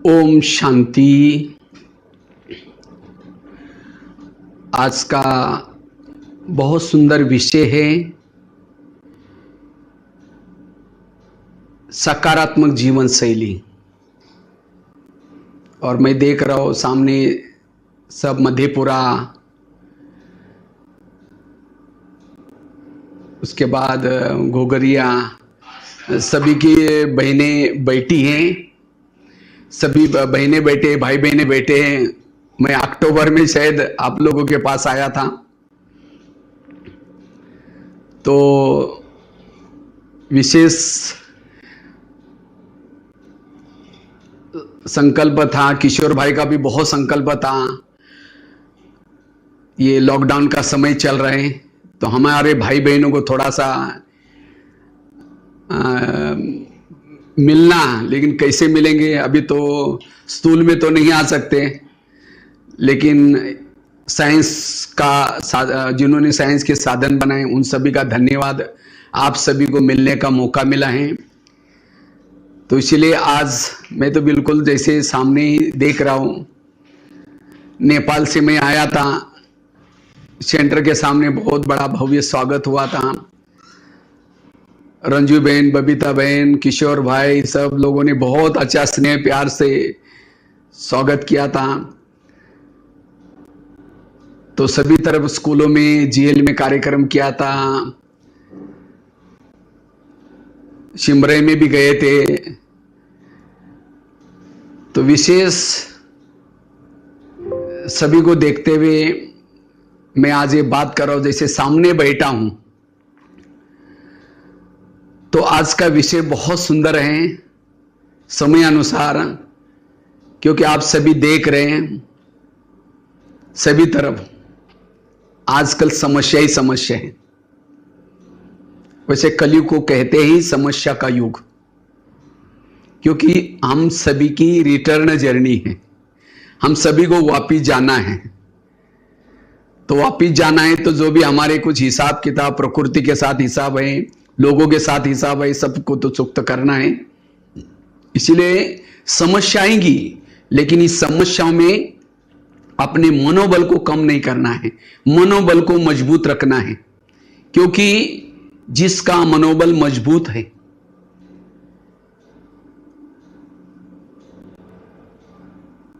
ओम शांति। आज का बहुत सुंदर विषय है सकारात्मक जीवन शैली। और मैं देख रहा हूँ सामने सब मधेपुरा, उसके बाद घोगरिया, सभी की बहनें बैठी हैं, सभी बहनें बैठे, भाई बहनें बैठे हैं। मैं अक्टूबर में शायद आप लोगों के पास आया था, तो विशेष संकल्प था। किशोर भाई का भी बहुत संकल्प था। ये लॉकडाउन का समय चल रहा है, तो हमारे भाई बहनों को थोड़ा सा मिलना, लेकिन कैसे मिलेंगे? अभी तो स्कूल में तो नहीं आ सकते, लेकिन साइंस का जिन्होंने साइंस के साधन बनाए उन सभी का धन्यवाद। आप सभी को मिलने का मौका मिला है, तो इसलिए आज मैं तो बिल्कुल जैसे सामने ही देख रहा हूँ। नेपाल से मैं आया था, सेंटर के सामने बहुत बड़ा भव्य स्वागत हुआ था। रंजू बहन, बबीता बहन, किशोर भाई, सब लोगों ने बहुत अच्छा स्नेह प्यार से स्वागत किया था। तो सभी तरफ स्कूलों में, जीएल में कार्यक्रम किया था, शिमरे में भी गए थे। तो विशेष सभी को देखते हुए मैं आज ये बात कर रहा हूं, जैसे सामने बैठा हूं। तो आज का विषय बहुत सुंदर है समय अनुसार, क्योंकि आप सभी देख रहे हैं सभी तरफ आजकल समस्या ही समस्या है। वैसे कलयुग को कहते ही समस्या का युग, क्योंकि हम सभी की रिटर्न जर्नी है। हम सभी को वापिस जाना है। तो वापिस जाना है तो जो भी हमारे कुछ हिसाब किताब, प्रकृति के साथ हिसाब है, लोगों के साथ हिसाब है, सबको तो चुक्त करना है। इसलिए समस्या आएंगी, लेकिन इस समस्याओं में अपने मनोबल को कम नहीं करना है, मनोबल को मजबूत रखना है। क्योंकि जिसका मनोबल मजबूत है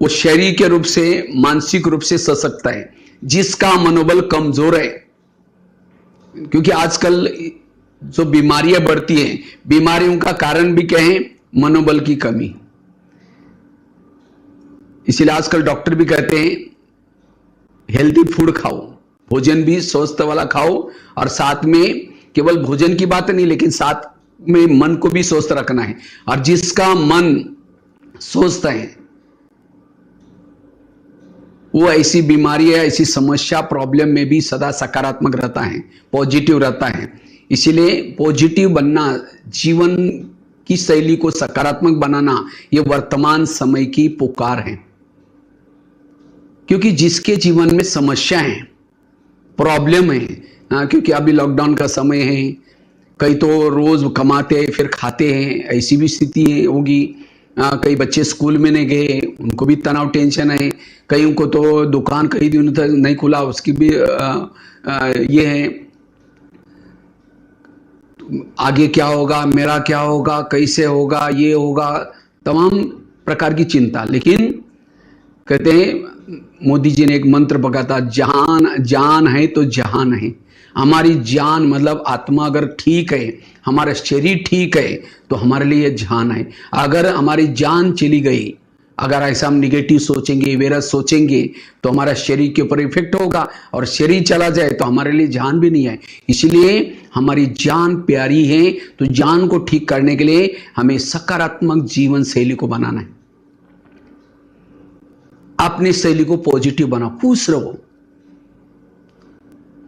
वो शारीरिक रूप से, मानसिक रूप से सशक्त है। जिसका मनोबल कमजोर है, क्योंकि आजकल जो बीमारियां बढ़ती हैं, बीमारियों का कारण भी क्या है? मनोबल की कमी। इसीलिए आजकल डॉक्टर भी कहते हैं हेल्दी फूड खाओ, भोजन भी स्वस्थ वाला खाओ, और साथ में केवल भोजन की बात नहीं, लेकिन साथ में मन को भी स्वस्थ रखना है। और जिसका मन स्वस्थ है वो ऐसी बीमारी है, ऐसी समस्या, प्रॉब्लम में भी सदा सकारात्मक रहता है, पॉजिटिव रहता है। इसीलिए पॉजिटिव बनना, जीवन की शैली को सकारात्मक बनाना, ये वर्तमान समय की पुकार है। क्योंकि जिसके जीवन में समस्या है, प्रॉब्लम है, क्योंकि अभी लॉकडाउन का समय है, कई तो रोज कमाते हैं फिर खाते हैं, ऐसी भी स्थिति होगी। कई बच्चे स्कूल में नहीं गए, उनको भी तनाव, टेंशन है। कईयों को तो दुकान कई दिनों तक नहीं खुला, उसकी भी ये है, आगे क्या होगा, मेरा क्या होगा, कैसे होगा, ये होगा, तमाम प्रकार की चिंता। लेकिन कहते हैं, मोदी जी ने एक मंत्र बका था, जान है तो जहान है। हमारी जान मतलब आत्मा अगर ठीक है, हमारा शरीर ठीक है, तो हमारे लिए जान है। अगर हमारी जान चली गई, अगर ऐसा हम निगेटिव सोचेंगे, वेरस सोचेंगे, तो हमारा शरीर के ऊपर इफेक्ट होगा, और शरीर चला जाए तो हमारे लिए जान भी नहीं है। इसलिए हमारी जान प्यारी है, तो जान को ठीक करने के लिए हमें सकारात्मक जीवन शैली को बनाना है। अपनी शैली को पॉजिटिव बनाओ, खुश रहो।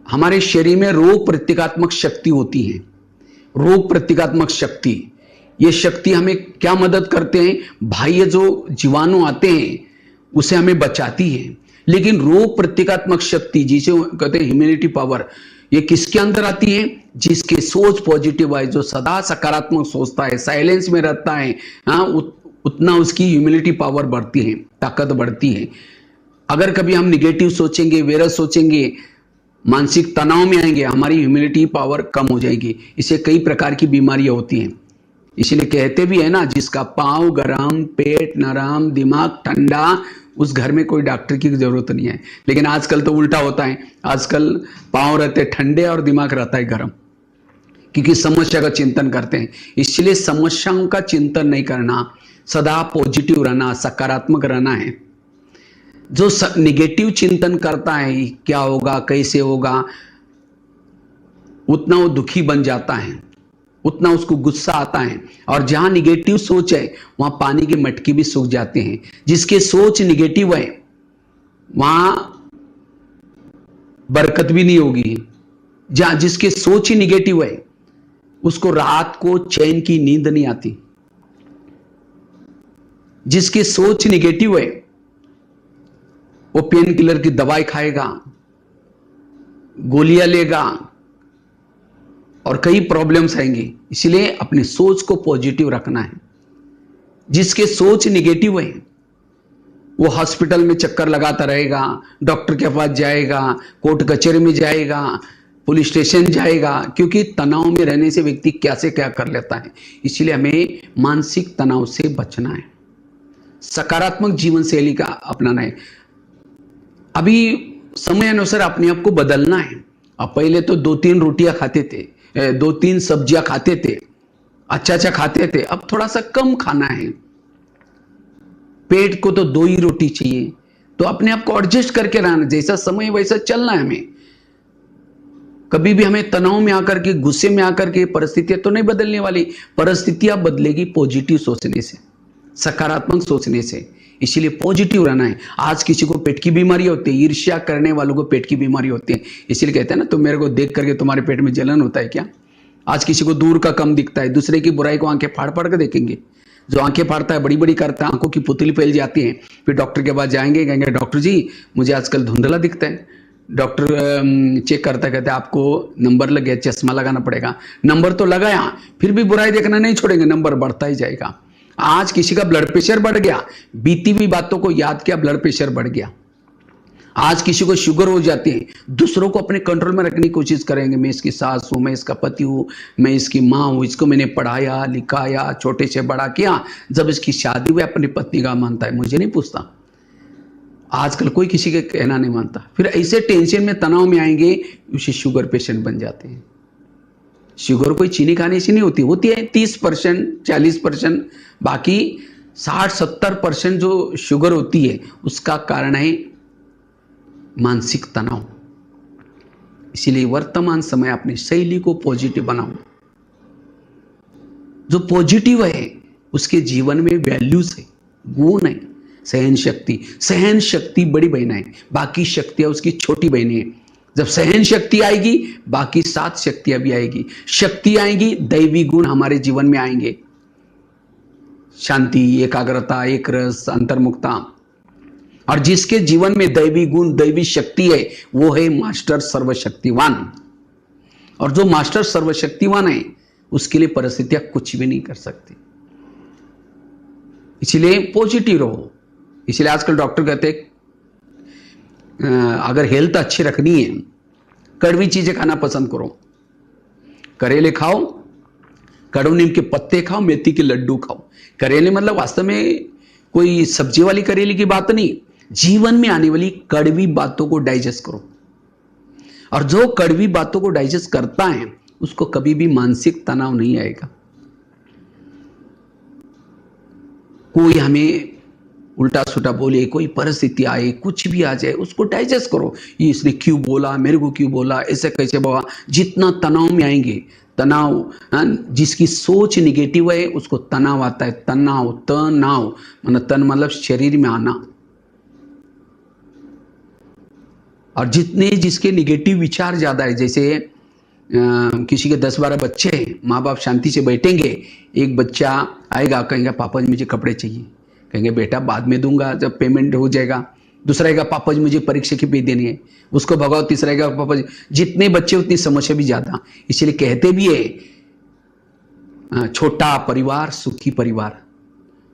हमारे शरीर में रोग प्रतिकात्मक शक्ति होती है। रोग प्रतिकात्मक शक्ति, ये शक्ति हमें क्या मदद करते हैं? बाह्य जो जीवाणु आते हैं उसे हमें बचाती है। लेकिन रोग प्रतिकात्मक शक्ति, जिसे कहते हैं इम्यूनिटी पावर, ये किसके अंदर आती है? जिसके सोच पॉजिटिव है, जो सदा सकारात्मक सोचता है, साइलेंस में रहता है, उतना उसकी ह्यूमिलिटी पावर बढ़ती है, ताकत बढ़ती है। अगर कभी हम निगेटिव सोचेंगे, वेरस सोचेंगे, मानसिक तनाव में आएंगे, हमारी ह्यूमिलिटी पावर कम हो जाएगी। इससे कई प्रकार की बीमारियां होती हैं। इसलिए कहते भी है ना, जिसका पाँव गरम, पेट नरम, दिमाग ठंडा, उस घर में कोई डॉक्टर की जरूरत नहीं है। लेकिन आजकल तो उल्टा होता है, आजकल पाँव रहते ठंडे और दिमाग रहता है गरम, क्योंकि समस्या का चिंतन करते हैं। इसलिए समस्याओं का चिंतन नहीं करना, सदा पॉजिटिव रहना, सकारात्मक रहना है। जो निगेटिव चिंतन करता है, क्या होगा, कैसे होगा, उतना वो दुखी बन जाता है, उतना उसको गुस्सा आता है। और जहां निगेटिव सोच है, वहां पानी की मटकी भी सूख जाते हैं। जिसके सोच निगेटिव है, वहां बरकत भी नहीं होगी। जहां जिसके सोच ही निगेटिव है, उसको रात को चैन की नींद नहीं आती। जिसकी सोच निगेटिव है, वो पेन किलर की दवाई खाएगा, गोलियां लेगा और कई प्रॉब्लम्स आएंगी। इसलिए अपनी सोच को पॉजिटिव रखना है। जिसके सोच निगेटिव है, वो हॉस्पिटल में चक्कर लगाता रहेगा, डॉक्टर के पास जाएगा, कोर्ट कचहरी में जाएगा, पुलिस स्टेशन जाएगा, क्योंकि तनाव में रहने से व्यक्ति क्या से क्या कर लेता है। इसलिए हमें मानसिक तनाव से बचना है, सकारात्मक जीवन शैली का अपनाना है। अभी समय अनुसार अपने आप को बदलना है। अब पहले तो 2-3 रोटियां खाते थे, 2-3 सब्जियां खाते थे, अच्छा खाते थे। अब थोड़ा सा कम खाना है। पेट को तो 2 ही रोटी चाहिए। तो अपने आप को एडजस्ट करके रहना, जैसा समय वैसा चलना है हमें। कभी भी हमें तनाव में आकर के, गुस्से में आकर के परिस्थितियां तो नहीं बदलने वाली। परिस्थितियां बदलेगी पॉजिटिव सोचने से, सकारात्मक सोचने से। इसीलिए पॉजिटिव रहना है। आज किसी को पेट की बीमारी होती है, ईर्ष्या करने वालों को पेट की बीमारी होती है। इसीलिए कहते हैं ना, तुम मेरे को देख करके तुम्हारे पेट में जलन होता है क्या। आज किसी को दूर का कम दिखता है, दूसरे की बुराई को आंखें फाड़ फाड़ कर देखेंगे। जो आंखें फाड़ता है, बड़ी बड़ी करता है, आंखों की पुतली फैल जाती है। फिर डॉक्टर के पास जाएंगे, कहेंगे डॉक्टर जी मुझे आजकल धुंधला दिखता है। डॉक्टर चेक करता कहते आपको नंबर लग गया, चश्मा लगाना पड़ेगा। नंबर तो लगाया, फिर भी बुराई देखना नहीं छोड़ेंगे, नंबर बढ़ता ही जाएगा। आज किसी का ब्लड प्रेशर बढ़ गया, बीती हुई बातों को याद किया, ब्लड प्रेशर बढ़ गया। आज किसी को शुगर हो जाती है, दूसरों को अपने कंट्रोल में रखने की कोशिश करेंगे। मैं इसकी सास हूं, मैं इसका पति हूं, मैं इसकी माँ हूं, इसको मैंने पढ़ाया लिखाया, छोटे से बड़ा किया। जब इसकी शादी हुई, अपनी पत्नी का मानता है, मुझे नहीं पूछता। आजकल कोई किसी के कहना नहीं मानता। फिर ऐसे टेंशन में, तनाव में आएंगे, उसे शुगर पेशेंट बन जाते हैं। शुगर कोई चीनी खाने से नहीं होती, होती है 30%, 40%। बाकी 60-70% जो शुगर होती है, उसका कारण है मानसिक तनाव। इसीलिए वर्तमान समय अपनी शैली को पॉजिटिव बनाओ। जो पॉजिटिव है, उसके जीवन में वैल्यूज है, गुण है। सहन शक्ति बड़ी बहन है, बाकी शक्तियां उसकी छोटी बहनें हैं। जब सहन शक्ति आएगी, बाकी 7 शक्तियां भी आएगी। शक्ति आएगी, दैवी गुण हमारे जीवन में आएंगे। शांति, एकाग्रता, एक रस, अंतर्मुखता। और जिसके जीवन में दैवी गुण, दैवी शक्ति है, वो है मास्टर सर्वशक्तिवान। और जो मास्टर सर्वशक्तिवान है, उसके लिए परिस्थितियां कुछ भी नहीं कर सकती। इसलिए पॉजिटिव रहो। इसलिए आजकल डॉक्टर कहते हैं अगर हेल्थ अच्छी रखनी है, कड़वी चीजें खाना पसंद करो। करेले खाओ, कड़ू नीम के पत्ते खाओ, मेथी के लड्डू खाओ। करेले मतलब वास्तव में कोई सब्जी वाली करेले की बात नहीं, जीवन में आने वाली कड़वी बातों को डाइजेस्ट करो। और जो कड़वी बातों को डाइजेस्ट करता है, उसको कभी भी मानसिक तनाव नहीं आएगा। कोई हमें उल्टा सुल्टा बोले, कोई परिस्थिति आए, कुछ भी आ जाए, उसको डाइजेस्ट करो। ये इसने क्यों बोला, मेरे को क्यों बोला, ऐसे कैसे बोला। जितना तनाव में आएंगे, तनाव, जिसकी सोच निगेटिव है, उसको तनाव आता है। तनाव मतलब तन मतलब शरीर में आना। और जिसके निगेटिव विचार ज्यादा है, जैसे किसी के 10-12 बच्चे हैं, माँ बाप शांति से बैठेंगे, एक बच्चा आएगा, कहेगा पापा जी मुझे कपड़े चाहिए, कहेंगे बेटा बाद में दूंगा जब पेमेंट हो जाएगा। दूसरा आएगा पापा जी मुझे परीक्षा की फीस देनी है, उसको भगाओ। तीसरा आएगा पापा जी। जितने बच्चे उतनी समस्या भी ज्यादा। इसलिए कहते भी है छोटा परिवार सुखी परिवार।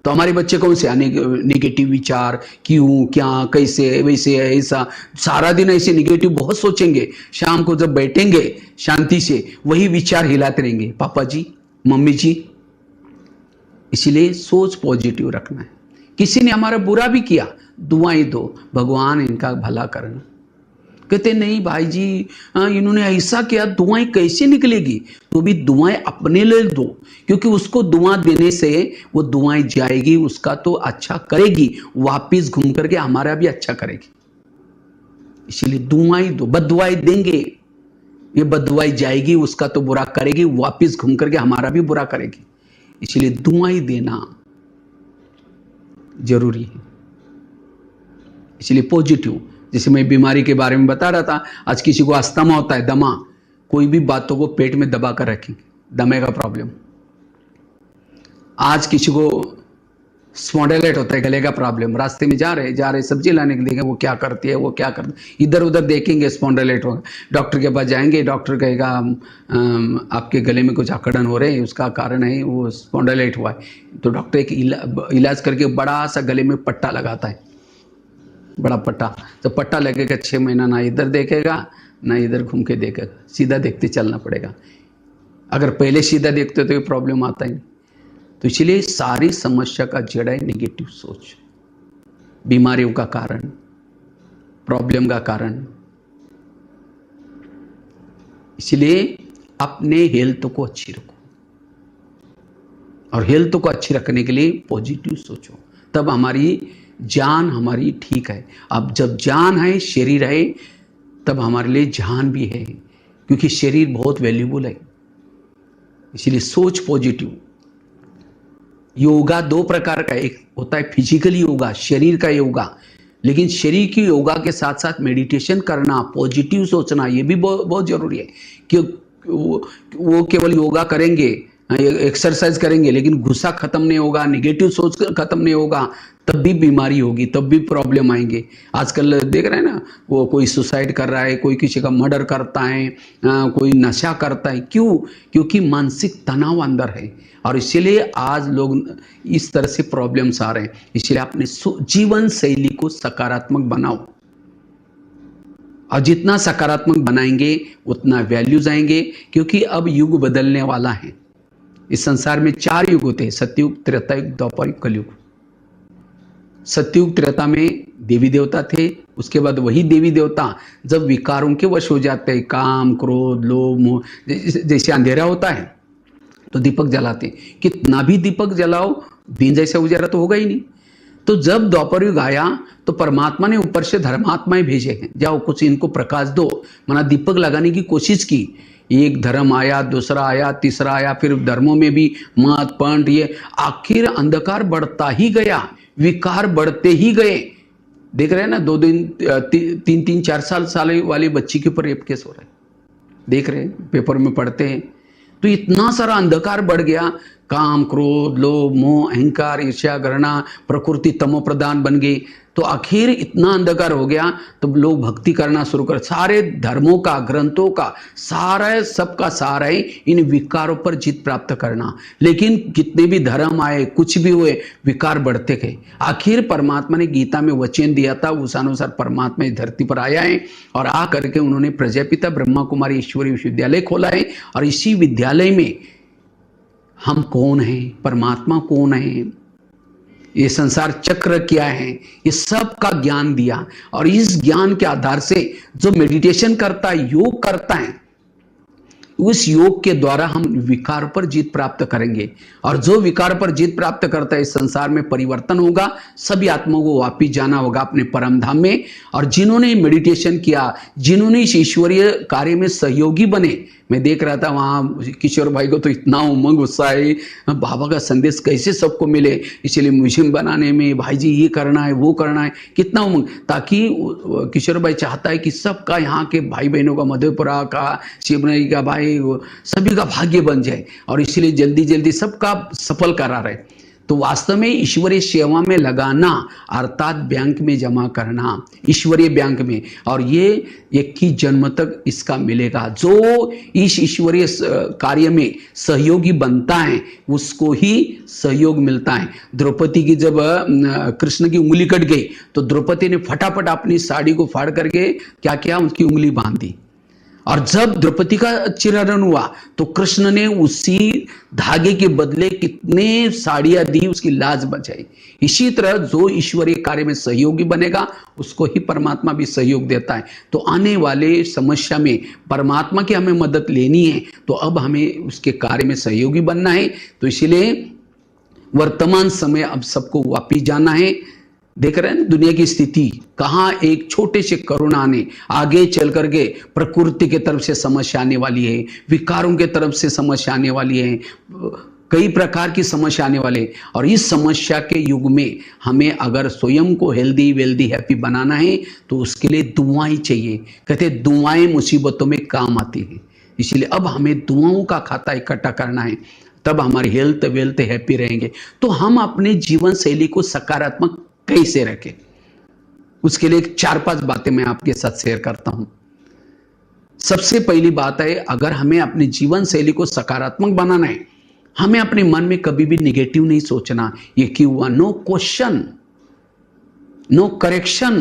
तो हमारे बच्चे कौन से आने निगेटिव विचार, क्यों, क्या, कैसे, वैसे, ऐसा, सारा दिन ऐसे निगेटिव बहुत सोचेंगे। शाम को जब बैठेंगे शांति से वही विचार हिलाते रहेंगे, पापा जी, मम्मी जी। इसीलिए सोच पॉजिटिव रखना है। किसी ने हमारा बुरा भी किया, दुआएं दो, भगवान इनका भला करना। कहते नहीं भाई जी, इन्होंने ऐसा किया, दुआएं कैसे निकलेगी? तो भी दुआएं अपने लिए दो, क्योंकि उसको दुआ देने से वो दुआएं जाएगी, उसका तो अच्छा करेगी, वापिस घूम करके हमारा भी अच्छा करेगी। इसीलिए दुआएं दो। बददुआएं देंगे, ये बददुआएं जाएगी, उसका तो बुरा करेगी, वापिस घूम करके हमारा भी बुरा करेगी। इसलिए दुआएं देना जरूरी है। इसलिए पॉजिटिव, जैसे मैं बीमारी के बारे में बता रहा था, आज किसी को अस्थमा होता है, दमा, कोई भी बातों को पेट में दबा कर रखेंगे, दमे का प्रॉब्लम। आज किसी को स्पॉन्डिलाइटिस होता है, गले का प्रॉब्लम, रास्ते में जा रहे सब्जी लाने के लिए, वो क्या करती है, वो क्या करती है, इधर उधर देखेंगे, स्पॉन्डिलाइटिस होगा, डॉक्टर के पास जाएंगे, डॉक्टर कहेगा आपके गले में कुछ अकड़न हो रहे हैं, उसका कारण है वो स्पॉन्डिलाइटिस हुआ है। तो डॉक्टर एक इलाज करके बड़ा सा गले में पट्टा लगाता है, बड़ा पट्टा। तो पट्टा लगेगा 6 महीना, ना इधर देखेगा ना इधर घूम के देखेगा, सीधा देखते चलना पड़ेगा। अगर पहले सीधा देखते तो ये प्रॉब्लम आता ही नहीं। तो इसलिए सारी समस्या का जड़ है नेगेटिव सोच, बीमारियों का कारण, प्रॉब्लम का कारण। इसलिए अपने हेल्थ को अच्छी रखो, और हेल्थ को अच्छी रखने के लिए पॉजिटिव सोचो, तब हमारी जान हमारी ठीक है। अब जब जान है, शरीर है, तब हमारे लिए जान भी है, क्योंकि शरीर बहुत वैल्यूबल है। इसलिए सोच पॉजिटिव। योगा 2 प्रकार का, एक होता है फिजिकल योगा, शरीर का योगा, लेकिन शरीर की योगा के साथ साथ मेडिटेशन करना, पॉजिटिव सोचना, ये भी बहुत जरूरी है। कि वो केवल योगा करेंगे, एक्सरसाइज करेंगे, लेकिन गुस्सा खत्म नहीं होगा, नेगेटिव सोच खत्म नहीं होगा, तब भी बीमारी होगी, तब भी प्रॉब्लम आएंगे। आजकल देख रहे हैं ना, वो कोई सुसाइड कर रहा है, कोई किसी का मर्डर करता है, कोई नशा करता है। क्यों? क्योंकि मानसिक तनाव अंदर है, और इसीलिए आज लोग इस तरह से प्रॉब्लम्स आ रहे हैं। इसलिए अपने जीवन शैली को सकारात्मक बनाओ, और जितना सकारात्मक बनाएंगे उतना वैल्यूज आएंगे, क्योंकि अब युग बदलने वाला है। इस संसार में 4 युग होते हैं, सतयुग, त्रेता युग, द्वापर युग, कलयुग। सतयुग त्रेता में देवी देवता थे, उसके बाद वही देवी देवता जब विकारों के वश हो जाते हैं, काम, क्रोध, लोभ, मोह, जैसे अंधेरा होता है तो दीपक जलाते हैं। कितना भी दीपक जलाओ, दिन जैसा उजाला तो होगा ही नहीं। तो जब द्वापर युग आया तो परमात्मा ने ऊपर से धर्मात्माएं भेजे हैं, जाओ कुछ इनको प्रकाश दो, माना दीपक लगाने की कोशिश की। एक धर्म आया, दूसरा आया, तीसरा आया, फिर धर्मों में भी मत पंथ, ये आखिर अंधकार बढ़ता ही गया, विकार बढ़ते ही गए। देख रहे हैं ना, 2 दिन 3 4 साल वाली बच्ची के ऊपर रेप केस हो रहा है, देख रहे हैं, पेपर में पढ़ते हैं। तो इतना सारा अंधकार बढ़ गया, काम, क्रोध, लोभ, मोह, अहंकार, ईर्ष्या, घृणा, प्रकृति तमो प्रधान बन गई। तो आखिर इतना अंधकार हो गया तो लोग भक्ति करना शुरू कर, सारे धर्मों का, ग्रंथों का सारा, सबका सारा है इन विकारों पर जीत प्राप्त करना। लेकिन कितने भी धर्म आए, कुछ भी हुए, विकार बढ़ते गए। आखिर परमात्मा ने गीता में वचन दिया था, उस अनुसार परमात्मा इस धरती पर आया है, और आ करके उन्होंने प्रजापिता ब्रह्मा कुमारी ईश्वरी विश्वविद्यालय खोला है। और इसी विद्यालय में हम कौन हैं, परमात्मा कौन है, ये संसार चक्र क्या है, ये सब का ज्ञान दिया। और इस ज्ञान के आधार से जो मेडिटेशन करता है, योग करता है, उस योग के द्वारा हम विकार पर जीत प्राप्त करेंगे। और जो विकार पर जीत प्राप्त करता है, इस संसार में परिवर्तन होगा, सभी आत्माओं को वापिस जाना होगा अपने परम धाम में। और जिन्होंने मेडिटेशन किया, जिन्होंने इस ईश्वरीय कार्य में सहयोगी बने, मैं देख रहा था वहाँ किशोर भाई को तो इतना उमंग उत्साह है, बाबा का संदेश कैसे सबको मिले, इसलिए म्यूजियम बनाने में भाई जी ये करना है, वो करना है, कितना उमंग। ताकि किशोर भाई चाहता है कि सबका, यहाँ के भाई बहनों का, मधेपुरा का, शिवनरी का भाई, सभी का भाग्य बन जाए, और इसलिए जल्दी जल्दी सबका सफल करा रहे। तो वास्तव में ईश्वरीय सेवा में लगाना अर्थात बैंक में जमा करना, ईश्वरीय बैंक में, और ये 21 जन्म तक इसका मिलेगा। जो इस ईश्वरीय कार्य में सहयोगी बनता है उसको ही सहयोग मिलता है। द्रौपदी की जब कृष्ण की उंगली कट गई तो द्रौपदी ने फटाफट अपनी साड़ी को फाड़ करके क्या किया, उसकी उंगली बांध दी। और जब द्रौपदी का चिरहरण हुआ तो कृष्ण ने उसी धागे के बदले कितने साड़ियां दी, उसकी लाज बचाई। इसी तरह जो ईश्वरीय कार्य में सहयोगी बनेगा उसको ही परमात्मा भी सहयोग देता है। तो आने वाले समस्या में परमात्मा की हमें मदद लेनी है, तो अब हमें उसके कार्य में सहयोगी बनना है। तो इसीलिए वर्तमान समय अब सबको वापिस जाना है। देख रहे हैं दुनिया की स्थिति, कहां एक छोटे से करुणा ने आगे चल करके प्रकृति के तरफ से समस्या आने वाली है, विकारों के तरफ से समस्या आने वाली है, कई प्रकार की समस्या आने वाले। और इस समस्या के युग में हमें अगर स्वयं को हेल्दी वेल्दी हैप्पी बनाना है तो उसके लिए दुआएं चाहिए। कहते दुआएं मुसीबतों में काम आती है, इसीलिए अब हमें दुआओं का खाता इकट्ठा करना है, तब हमारी हेल्थ वेल्थ हैप्पी रहेंगे। तो हम अपने जीवन शैली को सकारात्मक कैसे रखें, उसके लिए 4-5 बातें मैं आपके साथ शेयर करता हूं। सबसे पहली बात है, अगर हमें अपनी जीवन शैली को सकारात्मक बनाना है, हमें अपने मन में कभी भी निगेटिव नहीं सोचना। ये क्यों हुआ, no question, no correction,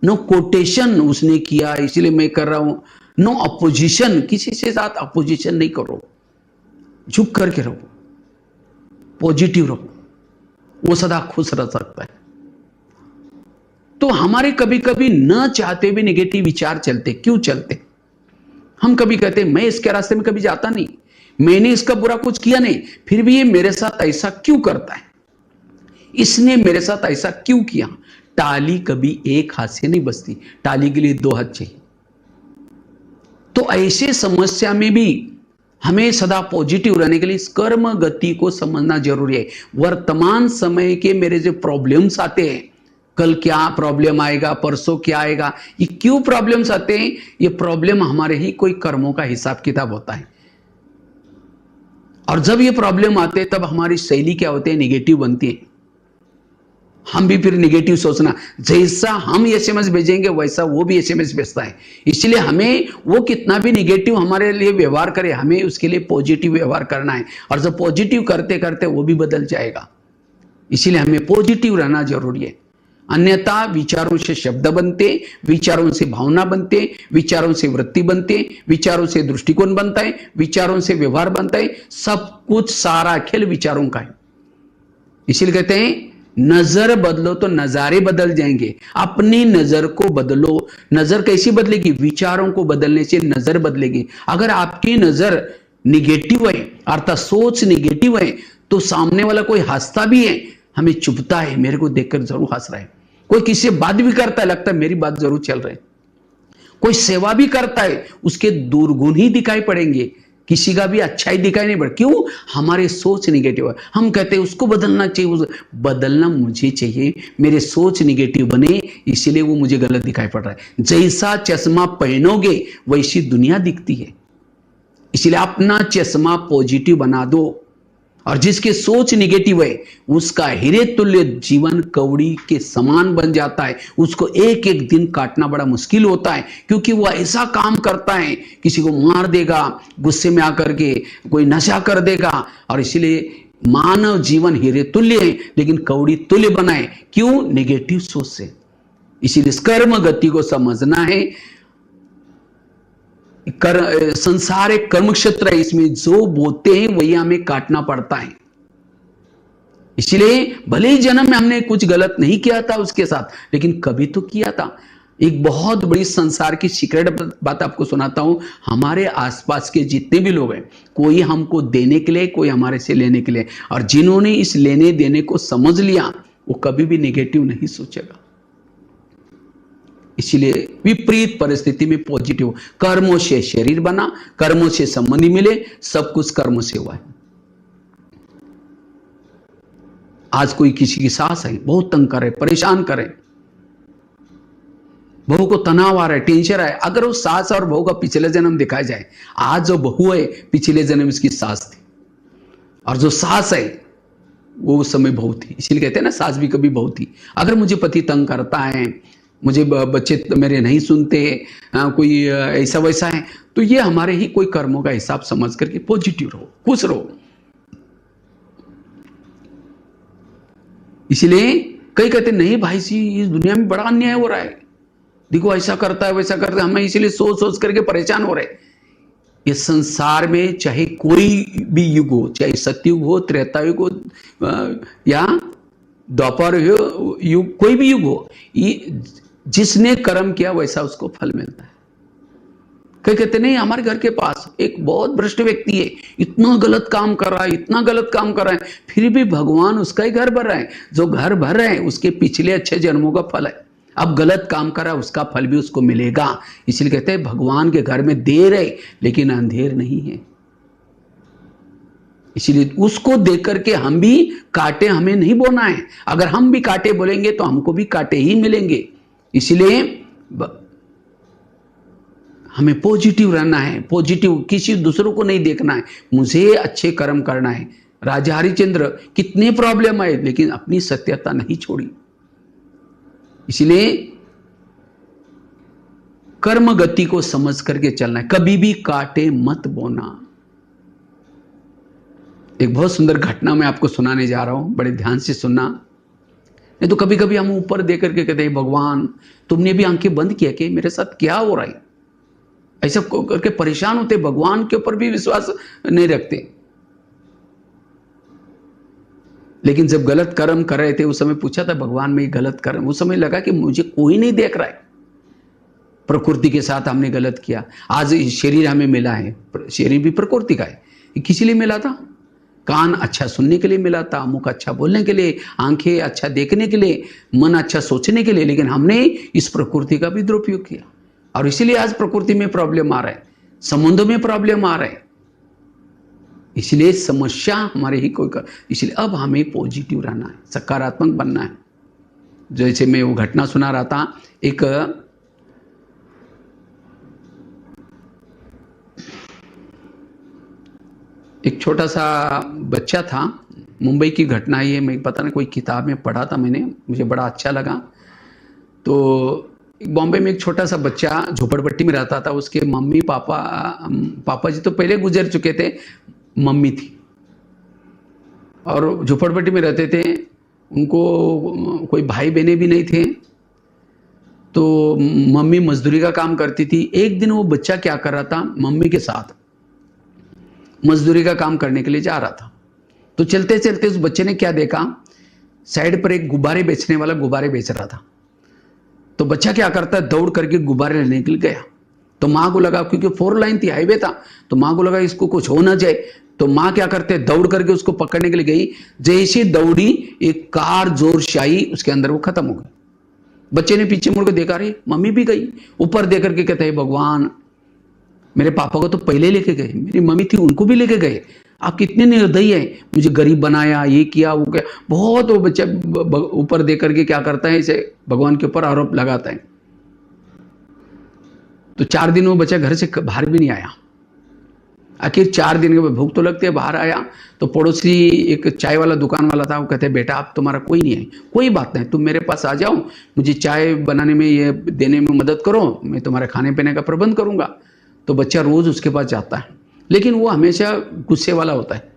no quotation, उसने किया इसलिए मैं कर रहा हूं, नो अपोजिशन, किसी से साथ अपोजिशन नहीं करो, झुक करके रहो, पॉजिटिव रहो, वो सदा खुश रह सकता है। तो हमारे कभी कभी न चाहते भी निगेटिव विचार चलते, क्यों चलते? हम कभी कहते मैं इसके रास्ते में कभी जाता नहीं, मैंने इसका बुरा कुछ किया नहीं, फिर भी ये मेरे साथ ऐसा क्यों करता है, इसने मेरे साथ ऐसा क्यों किया। टाली कभी एक हाथ से नहीं बचती, टाली के लिए 2 हाथ चाहिए। तो ऐसे समस्या में भी हमें सदा पॉजिटिव रहने के लिए इस कर्म गति को समझना जरूरी है। वर्तमान समय के मेरे जो प्रॉब्लम्स आते हैं, कल क्या प्रॉब्लम आएगा, परसों क्या आएगा, ये क्यों प्रॉब्लम्स आते हैं? ये प्रॉब्लम हमारे ही कोई कर्मों का हिसाब किताब होता है। और जब ये प्रॉब्लम आते हैं तब हमारी शैली क्या होती है, निगेटिव बनती है। हम भी फिर निगेटिव सोचना, जैसा हम एसएमएस भेजेंगे वैसा वो भी एसएमएस भेजता है। इसलिए हमें वो कितना भी निगेटिव हमारे लिए व्यवहार करे, हमें उसके लिए पॉजिटिव व्यवहार करना है। और जब पॉजिटिव करते करते वो भी बदल जाएगा। इसीलिए हमें पॉजिटिव रहना जरूरी है। अन्यथा विचारों से शब्द बनते, विचारों से भावना बनते, विचारों से वृत्ति बनते, विचारों से दृष्टिकोण बनता है, विचारों से व्यवहार बनता है। सब कुछ सारा खेल विचारों का है। इसीलिए कहते हैं नजर बदलो तो नजारे बदल जाएंगे। अपनी नजर को बदलो। नजर कैसी बदलेगी? विचारों को बदलने से नजर बदलेगी। अगर आपकी नजर निगेटिव है, अर्थात सोच निगेटिव है, तो सामने वाला कोई हंसता भी है, हमें चुभता है, मेरे को देखकर जरूर हंस रहा है। कोई किसी से बात भी करता है, लगता है मेरी बात जरूर चल रही है। कोई सेवा भी करता है, उसके दुर्गुण ही दिखाई पड़ेंगे, किसी का भी अच्छा ही दिखाई नहीं पड़े। क्यों? हमारे सोच निगेटिव है। हम कहते हैं उसको बदलना चाहिए, बदलना मुझे चाहिए, मेरे सोच निगेटिव बने इसीलिए वो मुझे गलत दिखाई पड़ रहा है। जैसा चश्मा पहनोगे वैसी दुनिया दिखती है। इसलिए अपना चश्मा पॉजिटिव बना दो। और जिसके सोच निगेटिव है उसका हीरे तुल्य जीवन कौड़ी के समान बन जाता है। उसको एक एक दिन काटना बड़ा मुश्किल होता है, क्योंकि वो ऐसा काम करता है, किसी को मार देगा, गुस्से में आकर के कोई नशा कर देगा। और इसलिए मानव जीवन हीरे तुल्य है लेकिन कौड़ी तुल्य बनाए, क्यों? निगेटिव सोच से। इसीलिए इस कर्म गति को समझना है। संसार एक कर्म क्षेत्र है, इसमें जो बोते हैं वही हमें काटना पड़ता है। इसलिए भले ही जन्म में हमने कुछ गलत नहीं किया था उसके साथ, लेकिन कभी तो किया था। एक बहुत बड़ी संसार की सीक्रेट बात आपको सुनाता हूं। हमारे आसपास के जितने भी लोग हैं, कोई हमको देने के लिए, कोई हमारे से लेने के लिए, और जिन्होंने इस लेने देने को समझ लिया वो कभी भी नेगेटिव नहीं सोचेगा। इसलिए विपरीत परिस्थिति में पॉजिटिव। कर्मों से शरीर बना, कर्मों से संबंधी मिले, सब कुछ कर्मों से हुआ है। आज कोई किसी की सास है, बहुत तंग करे, परेशान करे, बहू को तनाव आ रहा है, टेंशन है। अगर वो सास और बहू का पिछले जन्म दिखाया जाए, आज जो बहू है पिछले जन्म इसकी सास थी, और जो सास है वो उस समय बहू थी। इसीलिए कहते हैं ना, सास भी कभी बहू थी। अगर मुझे पति तंग करता है, मुझे बच्चे मेरे नहीं सुनते, कोई ऐसा वैसा है, तो ये हमारे ही कोई कर्मों का हिसाब समझ करके पॉजिटिव रहो, खुश रहो। इसलिए कई कहते नहीं भाई जी, इस दुनिया में बड़ा अन्याय हो रहा है, देखो ऐसा करता है वैसा करता है, हमें इसलिए सोच सोच करके परेशान हो रहे। इस संसार में चाहे कोई भी युग हो, चाहे सतयुग हो, त्रेता युग हो, या द्वापर युग, कोई भी युग हो, जिसने कर्म किया वैसा उसको फल मिलता है। कई कहते नहीं, हमारे घर के पास एक बहुत भ्रष्ट व्यक्ति है, इतना गलत काम कर रहा है, इतना गलत काम कर रहा है, फिर भी भगवान उसका ही घर भर रहा है। जो घर भर रहे हैं उसके पिछले अच्छे जन्मों का फल है। अब गलत काम करा, उसका फल भी उसको मिलेगा। इसलिए कहते हैं भगवान के घर में देर है लेकिन अंधेर नहीं है। इसलिए उसको देख करके हम भी कांटे हमें नहीं बोना है। अगर हम भी कांटे बोलेंगे तो हमको भी कांटे ही मिलेंगे। इसलिए हमें पॉजिटिव रहना है, पॉजिटिव, किसी दूसरों को नहीं देखना है, मुझे अच्छे कर्म करना है। राजा हरिश्चंद्र कितने प्रॉब्लम आए लेकिन अपनी सत्यता नहीं छोड़ी। इसलिए कर्म गति को समझ करके चलना है, कभी भी कांटे मत बोना। एक बहुत सुंदर घटना मैं आपको सुनाने जा रहा हूं, बड़े ध्यान से सुनना। नहीं तो कभी कभी हम ऊपर देख करके कहते हैं भगवान तुमने भी आंखें बंद किया कि मेरे साथ क्या हो रहा है, ऐसा करके परेशान होते, भगवान के ऊपर भी विश्वास नहीं रखते। लेकिन जब गलत कर्म कर रहे थे उस समय पूछा था भगवान में गलत कर्म, उस समय लगा कि मुझे कोई नहीं देख रहा है, प्रकृति के साथ हमने गलत किया। आज शरीर हमें मिला है, शरीर भी प्रकृति का है, किसी लिए मिला था? कान अच्छा सुनने के लिए मिला था, मुख अच्छा बोलने के लिए, आंखें अच्छा देखने के लिए, मन अच्छा सोचने के लिए, लेकिन हमने इस प्रकृति का भी दुरुपयोग किया और इसीलिए आज प्रकृति में प्रॉब्लम आ रहा है, संबंधों में प्रॉब्लम आ रहा है। इसलिए समस्या हमारे ही कोई कर, इसलिए अब हमें पॉजिटिव रहना है, सकारात्मक बनना है। जैसे मैं वो घटना सुना रहा था, एक छोटा सा बच्चा था, मुंबई की घटना है, मैं पता नहीं कोई किताब में पढ़ा था मैंने, मुझे बड़ा अच्छा लगा। तो बॉम्बे में एक छोटा सा बच्चा झोपड़पट्टी में रहता था, उसके मम्मी पापा जी तो पहले गुजर चुके थे, मम्मी थी और झोपड़पट्टी में रहते थे। उनको कोई भाई बहने भी नहीं थे, तो मम्मी मजदूरी का काम करती थी। एक दिन वो बच्चा क्या कर रहा था, मम्मी के साथ मजदूरी का काम करने के लिए जा रहा था। तो चलते चलते उस बच्चे ने क्या देखा, साइड पर एक गुब्बारे बेचने वाला गुब्बारे बेच रहा था। तो बच्चा क्या करता है, दौड़ करके गुब्बारे लेने के लिए गया। तो माँ को लगा, क्योंकि 4 लाइन थी, हाईवे था, तो माँ को लगा इसको कुछ हो ना जाए। तो माँ क्या करते, दौड़ करके उसको पकड़ने के लिए गई। जैसे दौड़ी, एक कार जोर से आई, उसके अंदर वो खत्म हो गई। बच्चे ने पीछे मुड़ के देखा, रही मम्मी भी गई। ऊपर देख करके कहते हैं भगवान मेरे पापा को तो पहले लेके गए, मेरी मम्मी थी उनको भी लेके गए, आप कितने निर्दयी हैं, मुझे गरीब बनाया, ये किया वो किया। बहुत वो बच्चा ऊपर देख करके क्या करता है, इसे भगवान के ऊपर आरोप लगाता है। तो 4 दिन वो बच्चा घर से बाहर भी नहीं आया। आखिर 4 दिन के बाद भूख तो लगती है, बाहर आया तो पड़ोसी एक चाय वाला दुकान वाला था, वो कहते हैं बेटा आप तुम्हारा कोई नहीं है, कोई बात नहीं, तुम मेरे पास आ जाओ, मुझे चाय बनाने में ये देने में मदद करो, मैं तुम्हारे खाने पीने का प्रबंध करूंगा। तो बच्चा रोज उसके पास जाता है, लेकिन वो हमेशा गुस्से वाला होता है।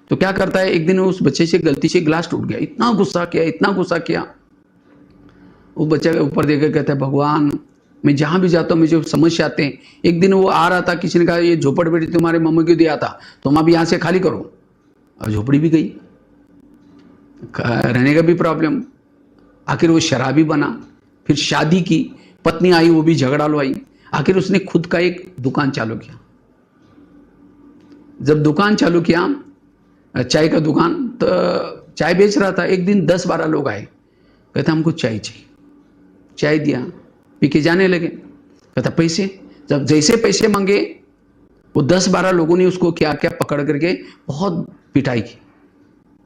तो क्या करता है, एक दिन उस बच्चे से गलती से गिलास टूट गया, इतना गुस्सा किया, इतना गुस्सा किया। वो बच्चा के ऊपर देकर कहता है भगवान मैं जहां भी जाता हूँ मुझे समस्या आते हैं। एक दिन वो आ रहा था, किसी ने कहा ये झोपड़पट्टी तुम्हारे मम्मी को दिया था, तुम अब यहाँ से खाली करो। और झोपड़ी भी गई, रहने का भी प्रॉब्लम। आखिर वो शराबी बना, फिर शादी की, पत्नी आई, वो भी झगड़ा लो आई। आखिर उसने खुद का एक दुकान चालू किया। जब दुकान चालू किया, चाय का दुकान, तो चाय बेच रहा था। एक दिन 10-12 लोग आए, कहता हमको चाय चाहिए। चाय दिया, पी के जाने लगे। कहता पैसे, जब जैसे पैसे मांगे वो 10-12 लोगों ने उसको क्या क्या पकड़ करके बहुत पिटाई की,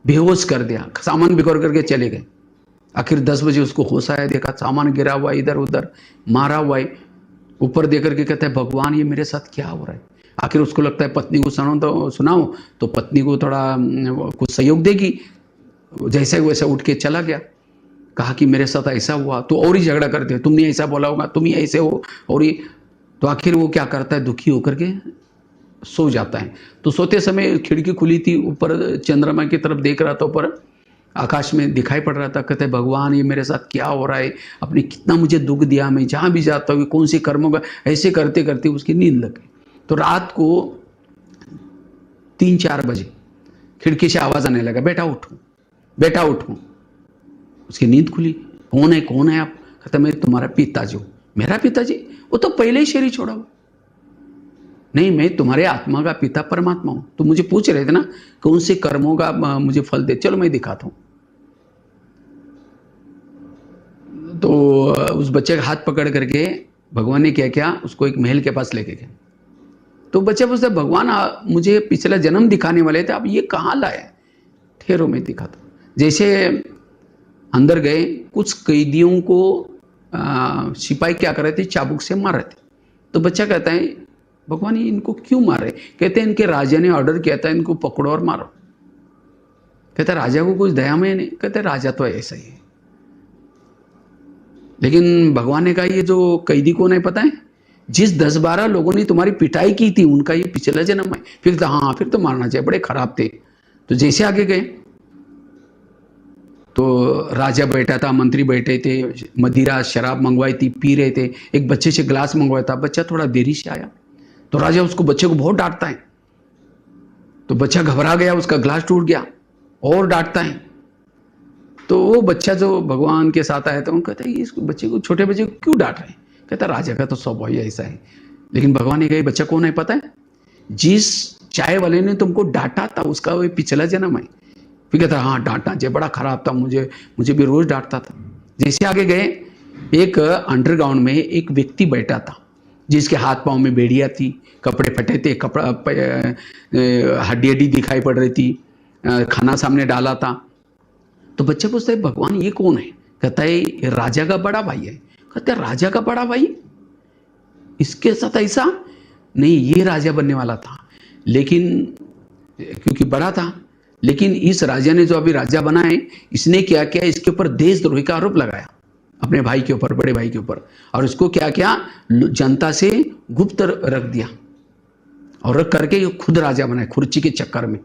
बेहोश कर दिया, सामान बिखर करके चले गए। आखिर 10 बजे उसको होश आया, देखा सामान गिरा हुआ, इधर उधर मारा हुआ है। ऊपर देख करके कहता है भगवान ये मेरे साथ क्या हो रहा है। आखिर उसको लगता है पत्नी को सुनाओ तो पत्नी को थोड़ा कुछ सहयोग देगी। जैसा ही वैसा उठ के चला गया। कहा कि मेरे साथ ऐसा हुआ, तो और ही झगड़ा करते, तुमने ऐसा बोला होगा, तुम ही ऐसे हो, और ये तो आखिर वो क्या करता है, दुखी होकर के सो जाता है। तो सोते समय खिड़की खुली थी, ऊपर चंद्रमा की तरफ देख रहा था, ऊपर आकाश में दिखाई पड़ रहा था। कहते भगवान ये मेरे साथ क्या हो रहा है, आपने कितना मुझे दुख दिया, मैं जहाँ भी जाता हूँ कौन सी कर्मों का, ऐसे करते करते उसकी नींद लग गई। तो रात को 3-4 बजे खिड़की से आवाज आने लगा, बेटा उठो, बेटा उठो। उसकी नींद खुली। कौन है, कौन है आप? कहता मैं तुम्हारा पिताजी हूँ। मेरा पिताजी? वो तो पहले ही शरीर छोड़ा हुआ। नहीं, मैं तुम्हारे आत्मा का पिता परमात्मा हूं। तो मुझे पूछ रहे थे ना कौन से कर्मों का मुझे फल दे, चलो मैं दिखाता हूं। तो उस बच्चे का हाथ पकड़ करके भगवान ने क्या किया, उसको एक महल के पास लेके गए। तो बच्चा पूछता भगवान मुझे पिछला जन्म दिखाने वाले थे, आप ये कहाँ लाए? ठहरो मैं दिखाता हूं। जैसे अंदर गए, कुछ कैदियों को सिपाही क्या कर रहे थे, चाबुक से मार रहे थे। तो बच्चा कहता है भगवान ये इनको क्यों मार रहे? कहते हैं इनके राजा ने ऑर्डर किया था इनको पकड़ो और मारो। कहता राजा को कुछ दया में नहीं? कहते राजा तो ऐसा ही है। लेकिन भगवान ने कहा ये जो कैदी कौन है पता है? जिस 10-12 लोगों ने तुम्हारी पिटाई की थी उनका ये पिछला जन्म है। फिर तो हाँ, फिर तो मारना चाहिए, बड़े खराब थे। तो जैसे आगे गए तो राजा बैठा था, मंत्री बैठे थे, मदिरा शराब मंगवाई थी, पी रहे थे। एक बच्चे से ग्लास मंगवाया था, बच्चा थोड़ा देरी से आया तो राजा उसको बच्चे को बहुत डांटता है। तो बच्चा घबरा गया, उसका ग्लास टूट गया और डांटता है। तो वो बच्चा जो भगवान के साथ आया था वो कहता है इस बच्चे को, छोटे बच्चे को क्यों डांट रहे? कहता राजा का तो स्वभाव ही ऐसा है। लेकिन भगवान ने कहा बच्चा कौन है पता है? जिस चाय वाले ने तुमको डांटा था उसका वो पिछला जन्म है। फिर कहता हाँ डांटना चाहिए, बड़ा खराब था, मुझे भी रोज डांटता था। जैसे आगे गए, एक अंडरग्राउंड में एक व्यक्ति बैठा था जिसके हाथ पांव में बेड़ियां थी, कपड़े फटे थे, हड्डी दिखाई पड़ रही थी, खाना सामने डाला था। तो बच्चा पूछता है भगवान ये कौन है? कहता है राजा का बड़ा भाई है। कहता है राजा का बड़ा भाई, इसके साथ ऐसा नहीं, ये राजा बनने वाला था लेकिन क्योंकि बड़ा था। लेकिन इस राजा ने जो अभी राजा बना है इसने क्या किया, इसके ऊपर देशद्रोही का आरोप लगाया अपने भाई के ऊपर, बड़े भाई के ऊपर, और उसको क्या किया, जनता से गुप्त रख दिया और रख करके ये खुद राजा बना खुर्ची के चक्कर में।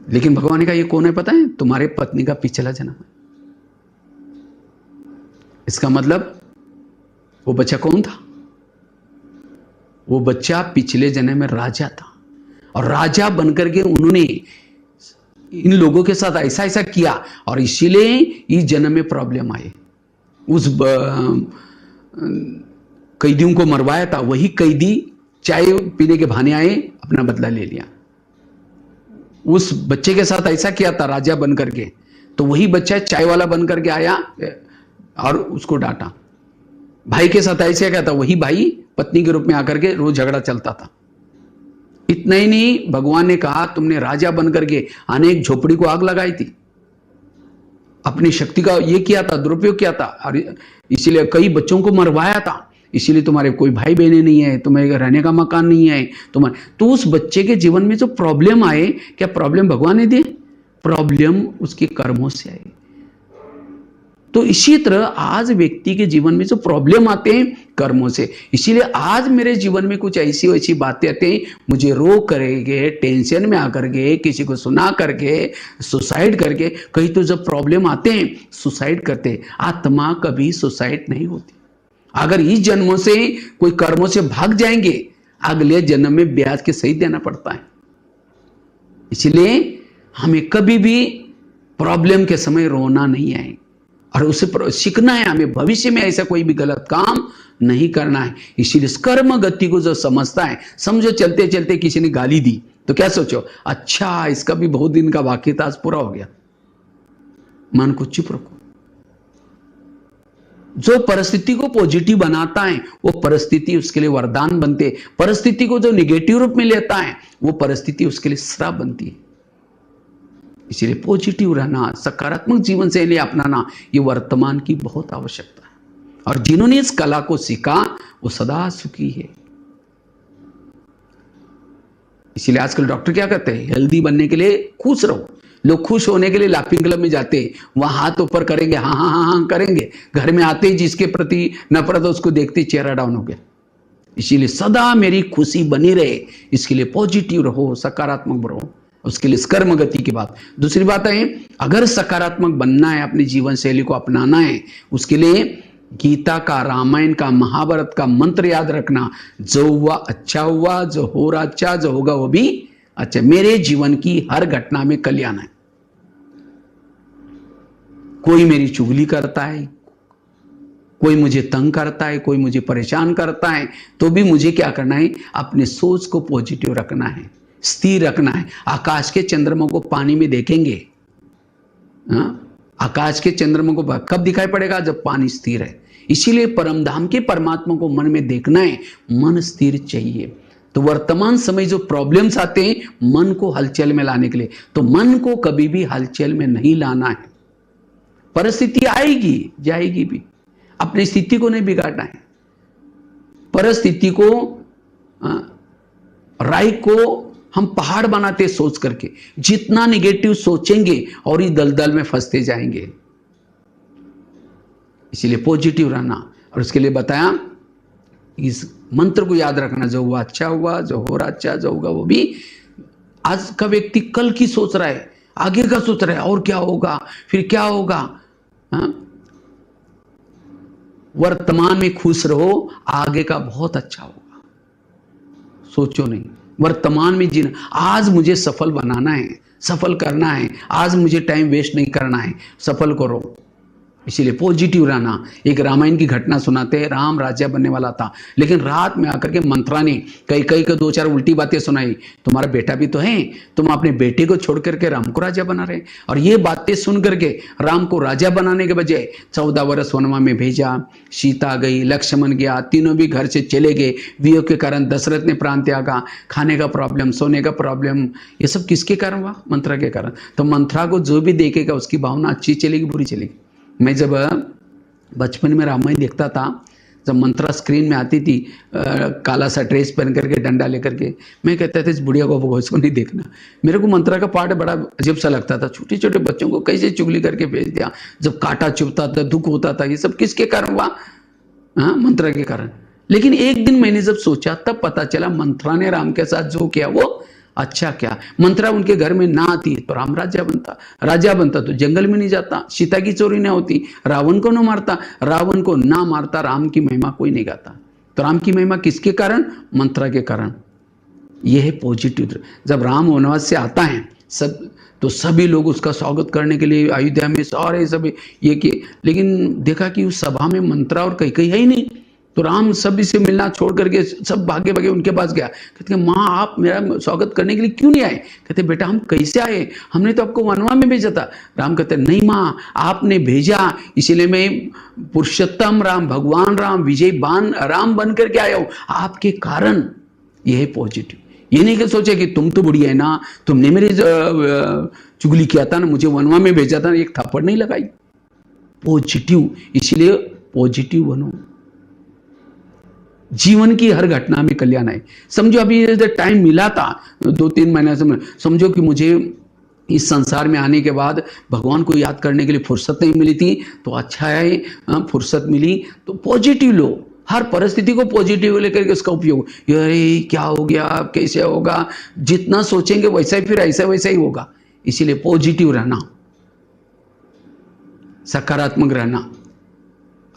लेकिन भगवान ने कहा ये कौन है पता है? तुम्हारे पत्नी का पिछला जन्म है। इसका मतलब वो बच्चा कौन था? वो बच्चा पिछले जन्म में राजा था और राजा बनकर के उन्होंने इन लोगों के साथ ऐसा ऐसा किया और इसीलिए इस जन्म में प्रॉब्लम आए। उस कैदियों को मरवाया था, वही कैदी चाय पीने के बहाने आए, अपना बदला ले लिया। उस बच्चे के साथ ऐसा किया था राजा बन करके, तो वही बच्चा चाय वाला बन करके आया और उसको डांटा। भाई के साथ ऐसा किया था, वही भाई पत्नी के रूप में आकर के रोज झगड़ा चलता था। इतना ही नहीं, भगवान ने कहा तुमने राजा बन करके अनेक झोपड़ी को आग लगाई थी, अपनी शक्ति का ये किया था, दुरुपयोग किया था, और इसीलिए कई बच्चों को मरवाया था। इसीलिए तुम्हारे कोई भाई बहने नहीं है, तुम्हें रहने का मकान नहीं है तुम्हारे। तो उस बच्चे के जीवन में जो प्रॉब्लम आए, क्या प्रॉब्लम भगवान ने दी? प्रॉब्लम उसके कर्मों से आए। तो इसी तरह आज व्यक्ति के जीवन में जो प्रॉब्लम आते हैं कर्मों से। इसीलिए आज मेरे जीवन में कुछ ऐसी वैसी बातें आती हैं, मुझे रो करेंगे, टेंशन में आकर के, किसी को सुना करके, सुसाइड करके। कहीं तो जब प्रॉब्लम आते हैं सुसाइड करते। आत्मा कभी सुसाइड नहीं होती। अगर इस जन्मों से कोई कर्मों से भाग जाएंगे, अगले जन्म में ब्याज के सही देना पड़ता है। इसलिए हमें कभी भी प्रॉब्लम के समय रोना नहीं है और उसे सीखना है। हमें भविष्य में ऐसा कोई भी गलत काम नहीं करना है। इसीलिए कर्म गति को जो समझता है, समझो चलते चलते किसी ने गाली दी तो क्या सोचो, अच्छा इसका भी बहुत दिन का बाकी था, आज पूरा हो गया। मन को चुप रखो। जो परिस्थिति को पॉजिटिव बनाता है वो परिस्थिति उसके लिए वरदान बनते। परिस्थिति को जो निगेटिव रूप में लेता है वो परिस्थिति उसके लिए श्राप बनती है। इसीलिए पॉजिटिव रहना, सकारात्मक जीवन शैली अपनाना, ये वर्तमान की बहुत आवश्यकता है। और जिन्होंने इस कला को सीखा वो सदा सुखी है। इसीलिए आजकल डॉक्टर क्या कहते हैं, हेल्दी बनने के लिए खुश रहो। लोग खुश होने के लिए लाफिंग क्लब में जाते हैं, वहां हाथ ऊपर करेंगे, हाँ हाँ हाँ हाँ करेंगे, घर में आते ही जिसके प्रति नफरत है उसको देखते ही चेहरा डाउन हो गया। इसीलिए सदा मेरी खुशी बनी रहे, इसके लिए पॉजिटिव रहो, सकारात्मक रहो। उसके लिए कर्म गति की बात। दूसरी बात है, अगर सकारात्मक बनना है, अपनी जीवन शैली को अपनाना है, उसके लिए गीता का, रामायण का, महाभारत का मंत्र याद रखना, जो हुआ अच्छा हुआ, जो हो रहा अच्छा, जो होगा वो भी अच्छा। मेरे जीवन की हर घटना में कल्याण है। कोई मेरी चुगली करता है, कोई मुझे तंग करता है, कोई मुझे परेशान करता है, तो भी मुझे क्या करना है, अपने सोच को पॉजिटिव रखना है, स्थिर रखना है। आकाश के चंद्रमा को पानी में देखेंगे, आकाश के चंद्रमा को कब दिखाई पड़ेगा, जब पानी स्थिर है। इसीलिए परमधाम के परमात्मा को मन में देखना है, मन स्थिर चाहिए। तो वर्तमान समय जो प्रॉब्लम्स आते हैं मन को हलचल में लाने के लिए, तो मन को कभी भी हलचल में नहीं लाना है। परिस्थिति आएगी जाएगी भी, अपनी स्थिति को नहीं बिगाड़ना है। परिस्थिति को, राय को हम पहाड़ बनाते सोच करके, जितना निगेटिव सोचेंगे और इस दलदल में फंसते जाएंगे। इसीलिए पॉजिटिव रहना, और उसके लिए बताया इस मंत्र को याद रखना, जो हुआ अच्छा हुआ, जो हो रहा अच्छा, जो होगा वो भी। आज का व्यक्ति कल की सोच रहा है, आगे का सोच रहा है, और क्या होगा, फिर क्या होगा। वर्तमान में खुश रहो, आगे का बहुत अच्छा होगा। सोचो नहीं, वर्तमान में जीना। आज मुझे सफल बनाना है, सफल करना है, आज मुझे टाइम वेस्ट नहीं करना है, सफल करो। इसीलिए पॉजिटिव रहना। एक रामायण की घटना सुनाते हैं, राम राजा बनने वाला था, लेकिन रात में आकर के मंत्रा ने कई कई को 2-4 उल्टी बातें सुनाई। तुम्हारा बेटा भी तो है, तुम अपने बेटे को छोड़ करके राम को राजा बना रहे। और ये बातें सुन करके राम को राजा बनाने के बजाय 14 वर्ष वनवास में भेजा। सीता गई, लक्ष्मण गया, तीनों भी घर से चले गए। वियोग के कारण दशरथ ने प्राण त्यागा। खाने का प्रॉब्लम, सोने का प्रॉब्लम, ये सब किसके कारण हुआ, मंत्रा के कारण। तो मंत्रा को जो भी देखेगा उसकी भावना अच्छी चलेगी बुरी चलेगी। मैं जब बचपन में रामायण देखता था, जब मंत्रा स्क्रीन में आती थी, काला सा ड्रेस पहन करके, डंडा लेकर के, मैं कहता था इस बुढ़िया को इसको नहीं देखना। मेरे को मंत्रा का पार्ट बड़ा अजीब सा लगता था। छोटे छोटे बच्चों को कैसे चुगली करके भेज दिया, जब कांटा चुभता था, दुख होता था, ये सब किसके कारण हुआ, मंत्रा के कारण। लेकिन एक दिन मैंने जब सोचा, तब पता चला मंत्रा ने राम के साथ जो किया वो अच्छा क्या। मंत्रा उनके घर में ना आती तो राम राजा बनता तो जंगल में नहीं जाता, सीता की चोरी ना होती, रावण को ना मारता, रावण को ना मारता, राम की महिमा कोई नहीं गाता। तो राम की महिमा किसके कारण, मंत्रा के कारण। यह है पॉजिटिव। जब राम वनवास से आता है तो सभी लोग उसका स्वागत करने के लिए अयोध्या में सारे सभी ये किए, लेकिन देखा कि उस सभा में मंत्रा और कई है ही नहीं। तो राम सभी से मिलना छोड़ करके सब भागे भागे उनके पास गया। कहते माँ आप मेरा स्वागत करने के लिए क्यों नहीं आए। कहते बेटा हम कैसे आए, हमने तो आपको वनवा में भेजा था। राम कहते नहीं माँ आपने भेजा, इसीलिए मैं पुरुषोत्तम राम, भगवान राम, विजयवान राम बन करके आया हूं आपके कारण। यह है पॉजिटिव। ये नहीं कि सोचे कि तुम तो बुढ़िया है ना, तुमने मेरी चुगली किया था ना, मुझे वनवा में भेजा था, एक थप्पड़ नहीं लगाई। पॉजिटिव, इसीलिए पॉजिटिव बनो। जीवन की हर घटना में कल्याण है। समझो अभी टाइम मिला था 2-3 महीने से, समझो कि मुझे इस संसार में आने के बाद भगवान को याद करने के लिए फुर्सत नहीं मिली थी, तो अच्छा है फुर्सत मिली तो पॉजिटिव लो। हर परिस्थिति को पॉजिटिव लेकर के उसका उपयोग। अरे क्या हो गया, कैसे होगा, जितना सोचेंगे वैसा ही फिर ऐसा वैसा ही होगा। इसीलिए पॉजिटिव रहना, सकारात्मक रहना।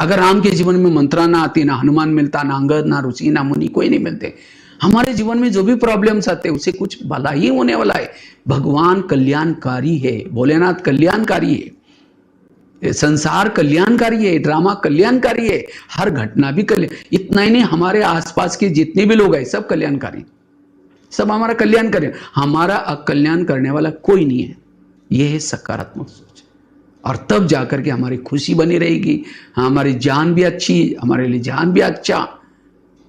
अगर राम के जीवन में मंत्रा ना आती, ना हनुमान मिलता, ना अंगद, ना ऋषि, ना मुनि, कोई नहीं मिलते। हमारे जीवन में जो भी प्रॉब्लम्स आते हैं उसे कुछ भला ही होने वाला है। भगवान कल्याणकारी है, भोलेनाथ कल्याणकारी है, संसार कल्याणकारी है, ड्रामा कल्याणकारी है, हर घटना भी कल्याण। इतना ही नहीं, हमारे आसपास के जितने भी लोग हैं सब कल्याणकारी, सब हमारा कल्याण करें। हमारा अकल्याण करने वाला कोई नहीं है। यह है सकारात्मक सोच। और तब जाकर के हमारी खुशी बनी रहेगी, हमारी जान भी अच्छी, हमारे लिए जान भी अच्छा।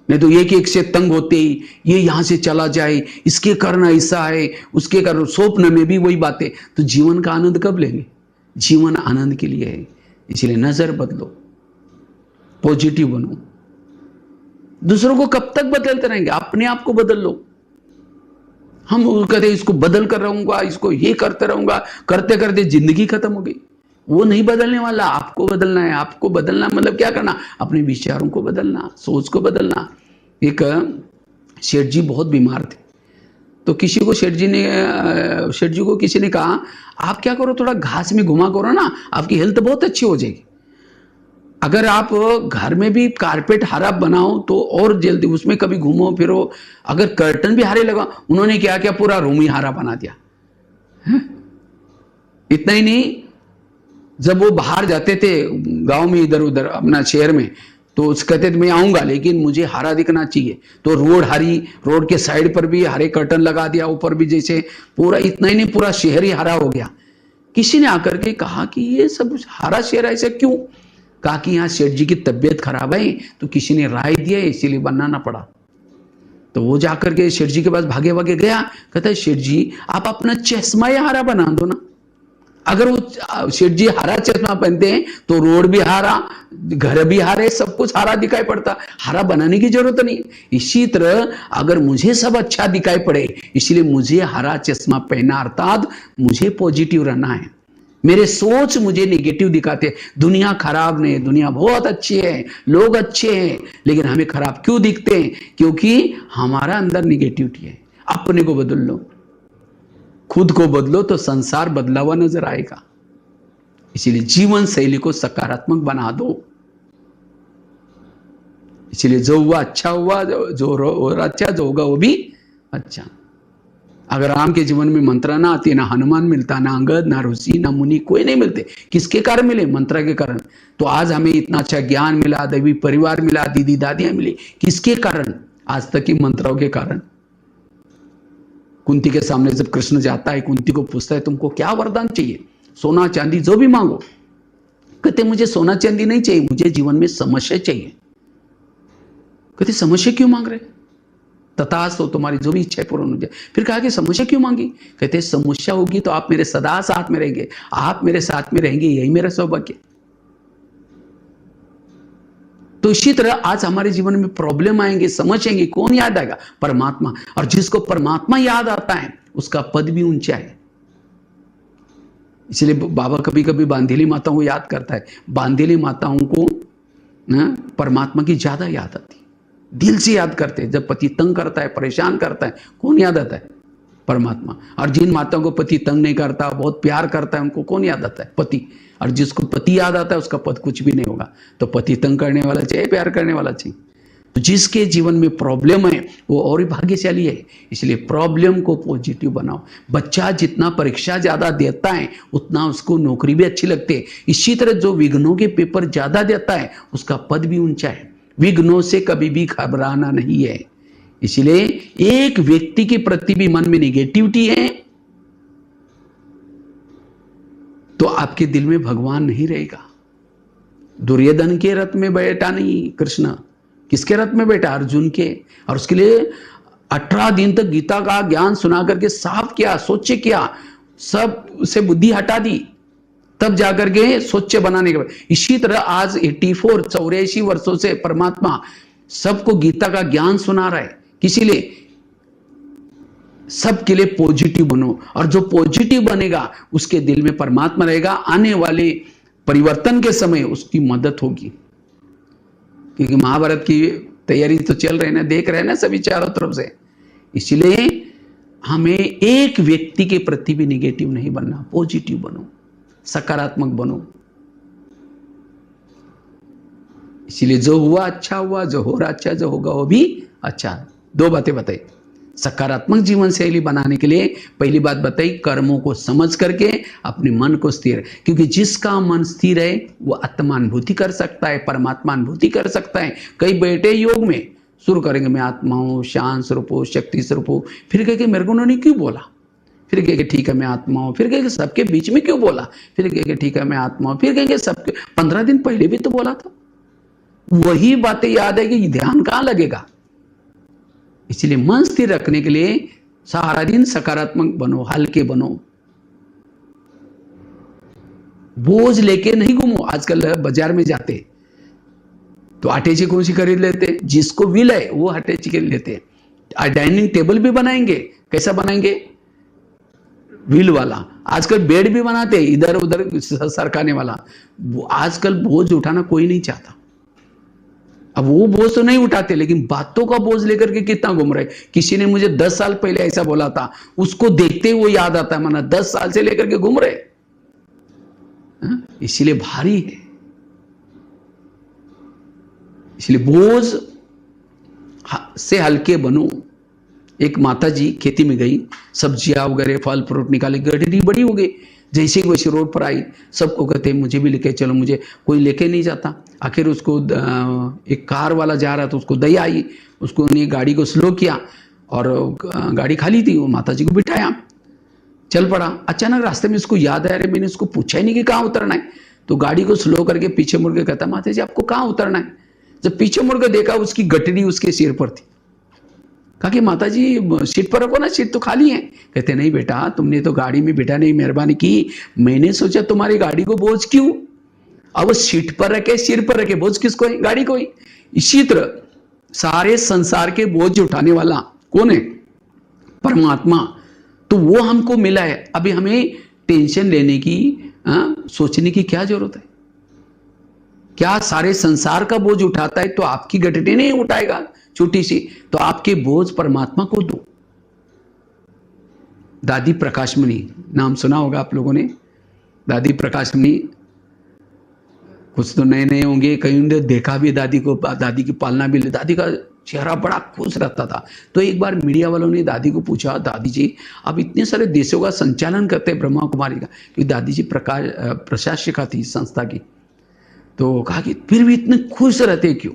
नहीं तो एक से तंग होते ही ये यहां से चला जाए, इसके कारण ऐसा है, उसके कारण स्वप्न में भी वही बातें, तो जीवन का आनंद कब लेंगे। जीवन आनंद के लिए है। इसलिए नजर बदलो, पॉजिटिव बनो। दूसरों को कब तक बदलते रहेंगे, अपने आप को बदल लो। हम वो कहते इसको बदल कर रहूंगा, इसको ये करते रहूंगा, करते करते जिंदगी खत्म हो गई। वो नहीं बदलने वाला, आपको बदलना है। आपको बदलना मतलब क्या करना? अपने विचारों को बदलना, सोच को बदलना। एक सेठ जी बहुत बीमार थे, तो किसी को सेठ जी को किसी ने कहा आप क्या करो, थोड़ा घास में घुमा करो ना, आपकी हेल्थ बहुत अच्छी हो जाएगी। अगर आप घर में भी कारपेट हरा बनाओ तो और जल्दी उसमें कभी घूमो फिरो। अगर कर्टन भी हरे लगा, उन्होंने क्या किया, पूरा रूम ही हरा बना दिया। इतना ही नहीं, जब वो बाहर जाते थे गांव में, इधर उधर अपना शहर में, तो कहते थे मैं आऊंगा लेकिन मुझे हरा दिखना चाहिए, तो रोड हरी, रोड के साइड पर भी हरे कर्टन लगा दिया, ऊपर भी जैसे पूरा। इतना ही नहीं, पूरा शहर ही हरा हो गया। किसी ने आकर के कहा कि ये सब हरा शहर ऐसे क्यों? कहा कि यहाँ सेठ जी की तबीयत खराब है, तो किसी ने राय दिया इसीलिए बनाना पड़ा। तो वो जाकर के सेठ जी के पास भागे भागे गया, कहता है सेठ जी आप अपना चश्मा ही हरा बना दो ना। अगर वो सेठ जी हरा चश्मा पहनते हैं तो रोड भी हरा, घर भी हरे, सब कुछ हरा दिखाई पड़ता। हरा बनाने की जरूरत नहीं। इसी तरह अगर मुझे सब अच्छा दिखाई पड़े, इसलिए मुझे हरा चश्मा पहना, अर्थात मुझे पॉजिटिव रहना है। मेरे सोच मुझे नेगेटिव दिखाते हैं। दुनिया खराब नहीं, दुनिया बहुत अच्छी है, लोग अच्छे हैं, लेकिन हमें खराब क्यों दिखते हैं? क्योंकि हमारा अंदर नेगेटिविटी है। अपने को बदल लो, खुद को बदलो तो संसार बदला हुआ नजर आएगा। इसीलिए जीवन शैली को सकारात्मक बना दो। इसीलिए जो हुआ अच्छा हुआ, जो अच्छा जो होगा वो भी अच्छा। अगर राम के जीवन में मंत्रा ना आती, ना हनुमान मिलता, ना अंगद, ना ऋषि, ना मुनि, कोई नहीं मिलते। किसके कारण मिले? मंत्रा के कारण। तो आज हमें इतना अच्छा ज्ञान मिला, दैवी परिवार मिला, दीदी दादियां मिली, किसके कारण? आज तक की मंत्राओं के कारण। कुंती के सामने जब कृष्ण जाता है, कुंती को पूछता है तुमको क्या वरदान चाहिए? सोना चांदी जो भी मांगो। कहते मुझे सोना चांदी नहीं चाहिए, मुझे जीवन में समस्या चाहिए। कहते समस्या क्यों मांग रहे? तथास्तु, तुम्हारी जो भी इच्छा पूर्ण हो जाए। फिर कहा कि समस्या क्यों मांगी? कहते समस्या होगी तो आप मेरे सदा साथ में रहेंगे, आप मेरे साथ में रहेंगे, यही मेरा सौभाग्य। तो इसी तरह आज हमारे जीवन में प्रॉब्लम आएंगे, समझेंगे, कौन याद आएगा? परमात्मा। और जिसको परमात्मा याद आता है उसका पद भी ऊंचा है। इसलिए बाबा कभी कभी बांधेली माताओं को याद करता है। बांधेली माताओं को परमात्मा की ज्यादा याद आती है, दिल से याद करते हैं। जब पति तंग करता है, परेशान करता है, कौन याद आता है? परमात्मा। और जिन माताओं को पति तंग नहीं करता, बहुत प्यार करता है, उनको कौन याद आता है? पति। और जिसको पति याद आता है उसका पद कुछ भी नहीं होगा। तो पति तंग करने वाला चाहिए, प्यार करने वाला चाहिए। तो जिसके जीवन में प्रॉब्लम है वो और ही भाग्यशाली है। इसलिए प्रॉब्लम को पॉजिटिव बनाओ। बच्चा जितना परीक्षा ज्यादा देता है उतना उसको नौकरी भी अच्छी लगती है। इसी तरह जो विघ्नों के पेपर ज्यादा देता है उसका पद भी ऊंचा है। विघ्नों से कभी भी घबराना नहीं है। इसलिए एक व्यक्ति के प्रति भी मन में निगेटिविटी है तो आपके दिल में भगवान नहीं रहेगा। दुर्योधन के रथ में बैठा नहीं कृष्ण, किसके रथ में बैठा? अर्जुन के। और उसके लिए 18 दिन तक गीता का ज्ञान सुना करके साफ किया, सोच किया, सब उसे बुद्धि हटा दी, तब जाकर के सोच बनाने के बाद। इसी तरह आज 84 वर्षों से परमात्मा सबको गीता का ज्ञान सुना रहा है। किसी लिए? सबके लिए पॉजिटिव बनो। और जो पॉजिटिव बनेगा उसके दिल में परमात्मा रहेगा। आने वाले परिवर्तन के समय उसकी मदद होगी। क्योंकि महाभारत की तैयारी तो चल रही है ना, देख रहे हैं ना सभी चारों तरफ से। इसलिए हमें एक व्यक्ति के प्रति भी निगेटिव नहीं बनना, पॉजिटिव बनो, सकारात्मक बनो। इसलिए जो हुआ अच्छा हुआ, जो हो रहा अच्छा, जो होगा वो भी अच्छा। दो बातें बताई। सकारात्मक जीवन शैली बनाने के लिए पहली बात बताई, कर्मों को समझ करके अपने मन को स्थिर। क्योंकि जिसका मन स्थिर है वो आत्मानुभूति कर सकता है, परमात्मा अनुभूति कर सकता है। कई बैठे योग में शुरू करेंगे, मैं आत्मा हूं, शांत स्वरूप हूं, शक्ति स्वरूप हूं, फिर कहेंगे मेरे को उन्होंने क्यों बोला, फिर कहेंगे ठीक है मैं आत्मा हूं, फिर कहेंगे सबके बीच में क्यों बोला, फिर कहेंगे ठीक है मैं आत्मा हूं, फिर कहेंगे सबके 15 दिन पहले भी तो बोला था। वही बातें याद है कि ध्यान कहां लगेगा। इसलिए मन स्थिर रखने के लिए सारा दिन सकारात्मक बनो, हल्के बनो, बोझ लेके नहीं घूमो। आजकल बाजार में जाते तो अटैची कौन सी खरीद लेते? जिसको विल है वो अटैची खरीद लेते। डाइनिंग टेबल भी बनाएंगे, कैसा बनाएंगे? व्हील वाला। आजकल बेड भी बनाते हैं इधर उधर सरकाने वाला। आजकल बोझ उठाना कोई नहीं चाहता। अब वो बोझ तो नहीं उठाते, लेकिन बातों का बोझ लेकर के कितना घूम रहे। किसी ने मुझे 10 साल पहले ऐसा बोला था, उसको देखते ही वो याद आता है, माना 10 साल से लेकर के घूम रहे, इसीलिए भारी है। इसलिए बोझ से हल्के बनो। एक माता जी खेती में गई, सब्जियां वगैरह फल फ्रूट निकाले, गठरी बड़ी हो गई। जैसे ही वैसे रोड पर आई, सबको कहते मुझे भी लेके चलो, मुझे कोई लेके नहीं जाता। आखिर उसको एक कार वाला जा रहा था, उसको दया आई, उसको उन्हें गाड़ी को स्लो किया और गाड़ी खाली थी, वो माता जी को बिठाया, चल पड़ा। अचानक रास्ते में उसको याद आया, अरे मैंने उसको पूछा ही नहीं कि कहाँ उतरना है। तो गाड़ी को स्लो करके पीछे मुड़ के कहता, माता जी आपको कहाँ उतरना है? जब पीछे मुड़ के देखा, उसकी गठरी उसके सिर पर थी। कहा कि माता जी सीट पर रखो ना, सीट तो खाली है। कहते नहीं बेटा, तुमने तो गाड़ी में बेटा नहीं मेहरबानी की, मैंने सोचा तुम्हारी गाड़ी को बोझ क्यों। अब सीट पर रखे सिर पर रखे, बोझ किसको है? गाड़ी को ही। इसी तरह सारे संसार के बोझ उठाने वाला कौन है? परमात्मा। तो वो हमको मिला है। अभी हमें टेंशन लेने की, सोचने की क्या जरूरत है? क्या सारे संसार का बोझ उठाता है तो आपकी गठरी नहीं उठाएगा छोटी सी? तो आपके बोझ परमात्मा को दो। दादी प्रकाशमणि नाम सुना होगा आप लोगों ने। दादी प्रकाशमणि, कुछ तो नए नए होंगे, कहीं ने देखा भी दादी को, दादी की पालना भी। दादी का चेहरा बड़ा खुश रहता था। तो एक बार मीडिया वालों ने दादी को पूछा, दादी जी आप इतने सारे देशों का संचालन करते हैं ब्रह्मा कुमारी का, क्योंकि दादी जी प्रशासिका थी संस्था की। तो कहा कि फिर भी इतने खुश रहते क्यों?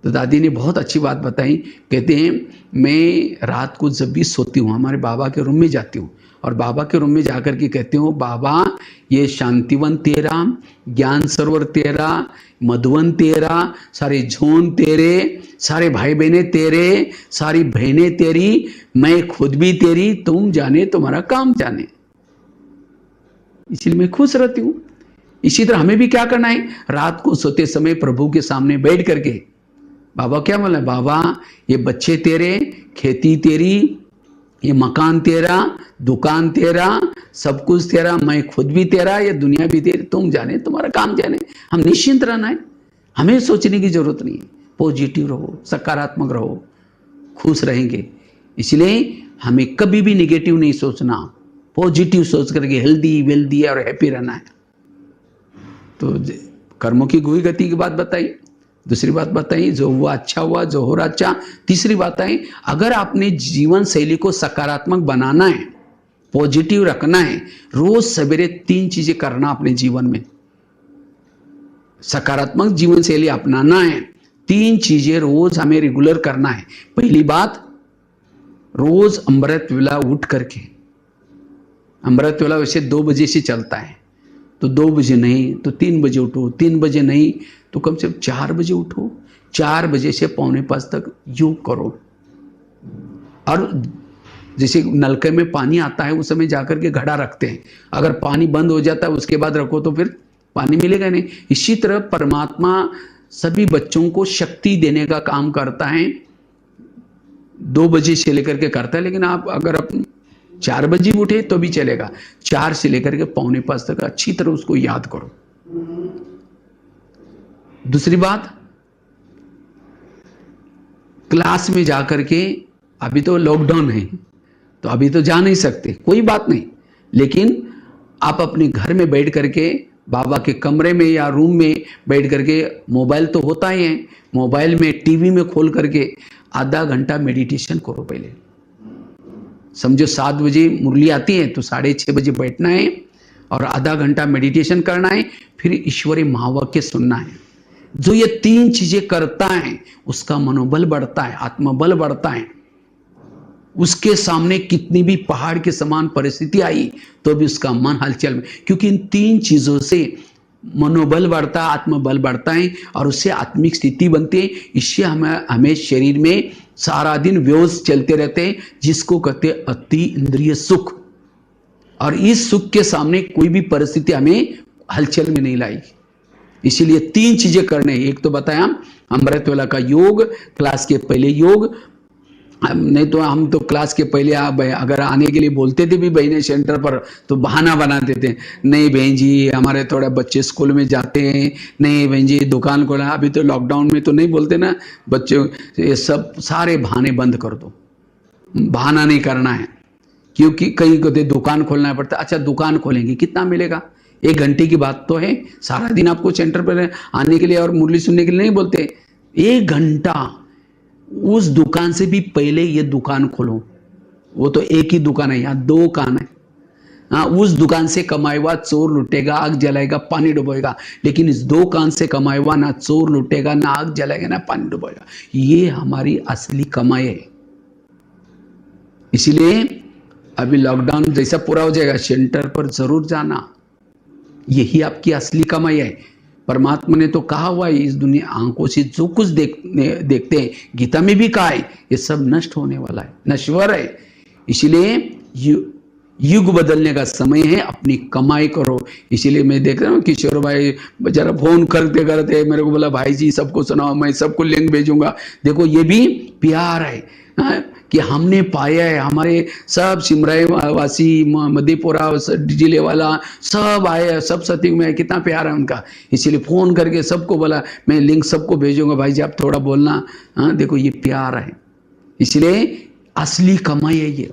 तो दादी ने बहुत अच्छी बात बताई। कहते हैं मैं रात को जब भी सोती हूँ, हमारे बाबा के रूम में जाती हूँ और बाबा के रूम में जाकर के कहती हूँ, बाबा ये शांतिवन तेरा, ज्ञान सरोवर तेरा, मधुवन तेरा, सारे झोन तेरे, सारे भाई बहने तेरे, सारी बहनें तेरी, मैं खुद भी तेरी, तुम जाने तुम्हारा काम जाने। इसलिए मैं खुश रहती हूँ। इसी तरह हमें भी क्या करना है? रात को सोते समय प्रभु के सामने बैठ करके बाबा क्या बोला, बाबा ये बच्चे तेरे, खेती तेरी, ये मकान तेरा, दुकान तेरा, सब कुछ तेरा, मैं खुद भी तेरा, ये दुनिया भी तेरी, तुम जाने तुम्हारा काम जाने। हम निश्चिंत रहना है, हमें सोचने की जरूरत नहीं है। पॉजिटिव रहो, सकारात्मक रहो, खुश रहेंगे। इसलिए हमें कभी भी निगेटिव नहीं सोचना, पॉजिटिव सोच करके हेल्दी वेल्दी और हैप्पी रहना है। तो कर्मों की गुही गति की बात बताई। दूसरी बात बताई, जो हुआ अच्छा हुआ, जो हो रहा अच्छा। तीसरी बात आई, अगर आपने जीवन शैली को सकारात्मक बनाना है, पॉजिटिव रखना है, रोज सवेरे 3 चीजें करना अपने जीवन में। सकारात्मक जीवन शैली अपनाना है, 3 चीजें रोज हमें रेगुलर करना है। पहली बात, रोज अमृत वेला उठ करके, अमृत वेला वैसे 2 बजे से चलता है, तो 2 बजे नहीं तो 3 बजे उठो, 3 बजे नहीं तो कम से कम 4 बजे उठो, 4 बजे से 4:45 तक योग करो। और जैसे नलके में पानी आता है उस समय जाकर के घड़ा रखते हैं, अगर पानी बंद हो जाता है उसके बाद रखो तो फिर पानी मिलेगा नहीं। इसी तरह परमात्मा सभी बच्चों को शक्ति देने का काम करता है, 2 बजे से लेकर के करता है। लेकिन आप अगर 4 बजे उठे तो भी चलेगा, 4 से लेकर के 4:45 तक अच्छी तरह उसको याद करो। दूसरी बात, क्लास में जाकर के, अभी तो लॉकडाउन है तो अभी तो जा नहीं सकते, कोई बात नहीं, लेकिन आप अपने घर में बैठ करके, बाबा के कमरे में या रूम में बैठ करके, मोबाइल तो होता ही है, मोबाइल में टीवी में खोल करके आधा घंटा मेडिटेशन करो। पहले समझो 7 बजे मुरली आती है तो 6:30 बजे बैठना है और आधा घंटा मेडिटेशन करना है, फिर ईश्वरीय महावाक्य सुनना है। जो ये 3 चीजें करता है उसका मनोबल बढ़ता है, आत्मबल बढ़ता है। उसके सामने कितनी भी पहाड़ के समान परिस्थिति आई तो भी उसका मन हलचल में, क्योंकि इन 3 चीजों से मनोबल बढ़ता है, आत्मबल बढ़ता है और उससे आत्मिक स्थिति बनती है। इससे हमें शरीर में सारा दिन व्योस चलते रहते हैं, जिसको कहते हैं अति इंद्रिय सुख। और इस सुख के सामने कोई भी परिस्थिति हमें हलचल में नहीं लाएगी। इसीलिए 3 चीजें करने, एक तो बताया अमृत वेला का योग, क्लास के पहले योग, नहीं तो हम तो क्लास के पहले अगर आने के लिए बोलते थे भी बहने सेंटर पर, तो बहाना बनाते थे, नहीं बहन जी हमारे थोड़ा बच्चे स्कूल में जाते हैं, नहीं बहन जी दुकान खोला। अभी तो लॉकडाउन में तो नहीं बोलते ना बच्चों, ये सब सारे बहाने बंद कर दो, बहाना नहीं करना है। क्योंकि कहीं को दुकान खोलना पड़ता। अच्छा दुकान खोलेंगे कितना मिलेगा, 1 घंटे की बात तो है, सारा दिन आपको सेंटर पर आने के लिए और मुरली सुनने के लिए नहीं बोलते। 1 घंटा उस दुकान से भी पहले ये दुकान खोलो। वो तो एक ही दुकान है, यहाँ 2 कान है। हाँ, उस दुकान से कमाए हुआ चोर लुटेगा, आग जलाएगा, पानी डुबोएगा, लेकिन इस 2 कान से कमाए हुआ ना चोर लुटेगा, ना आग जलाएगा, ना पानी डुबोएगा। ये हमारी असली कमाई है। इसीलिए अभी लॉकडाउन जैसा पूरा हो जाएगा, सेंटर पर जरूर जाना, यही आपकी असली कमाई है। परमात्मा ने तो कहा हुआ है, इस दुनिया आंखों से जो कुछ देखते हैं, गीता में भी कहा है, ये सब नष्ट होने वाला है, नश्वर है। इसलिए युग बदलने का समय है, अपनी कमाई करो। इसीलिए मैं देख रहा हूँ किशोर भाई जरा फोन करते करते मेरे को बोला, भाई जी सबको सुनाओ, मैं सबको लिंक भेजूंगा। देखो ये भी प्यार है कि हमने पाया है, हमारे सब सिमराई वासी, मधेपुरा, जिले वाला सब आए, सब सत्युग में, कितना प्यार है उनका। इसीलिए फोन करके सबको बोला, मैं लिंक सबको भेजूंगा, भाई जी आप थोड़ा बोलना। देखो ये प्यार है। इसलिए असली कमाई है ये।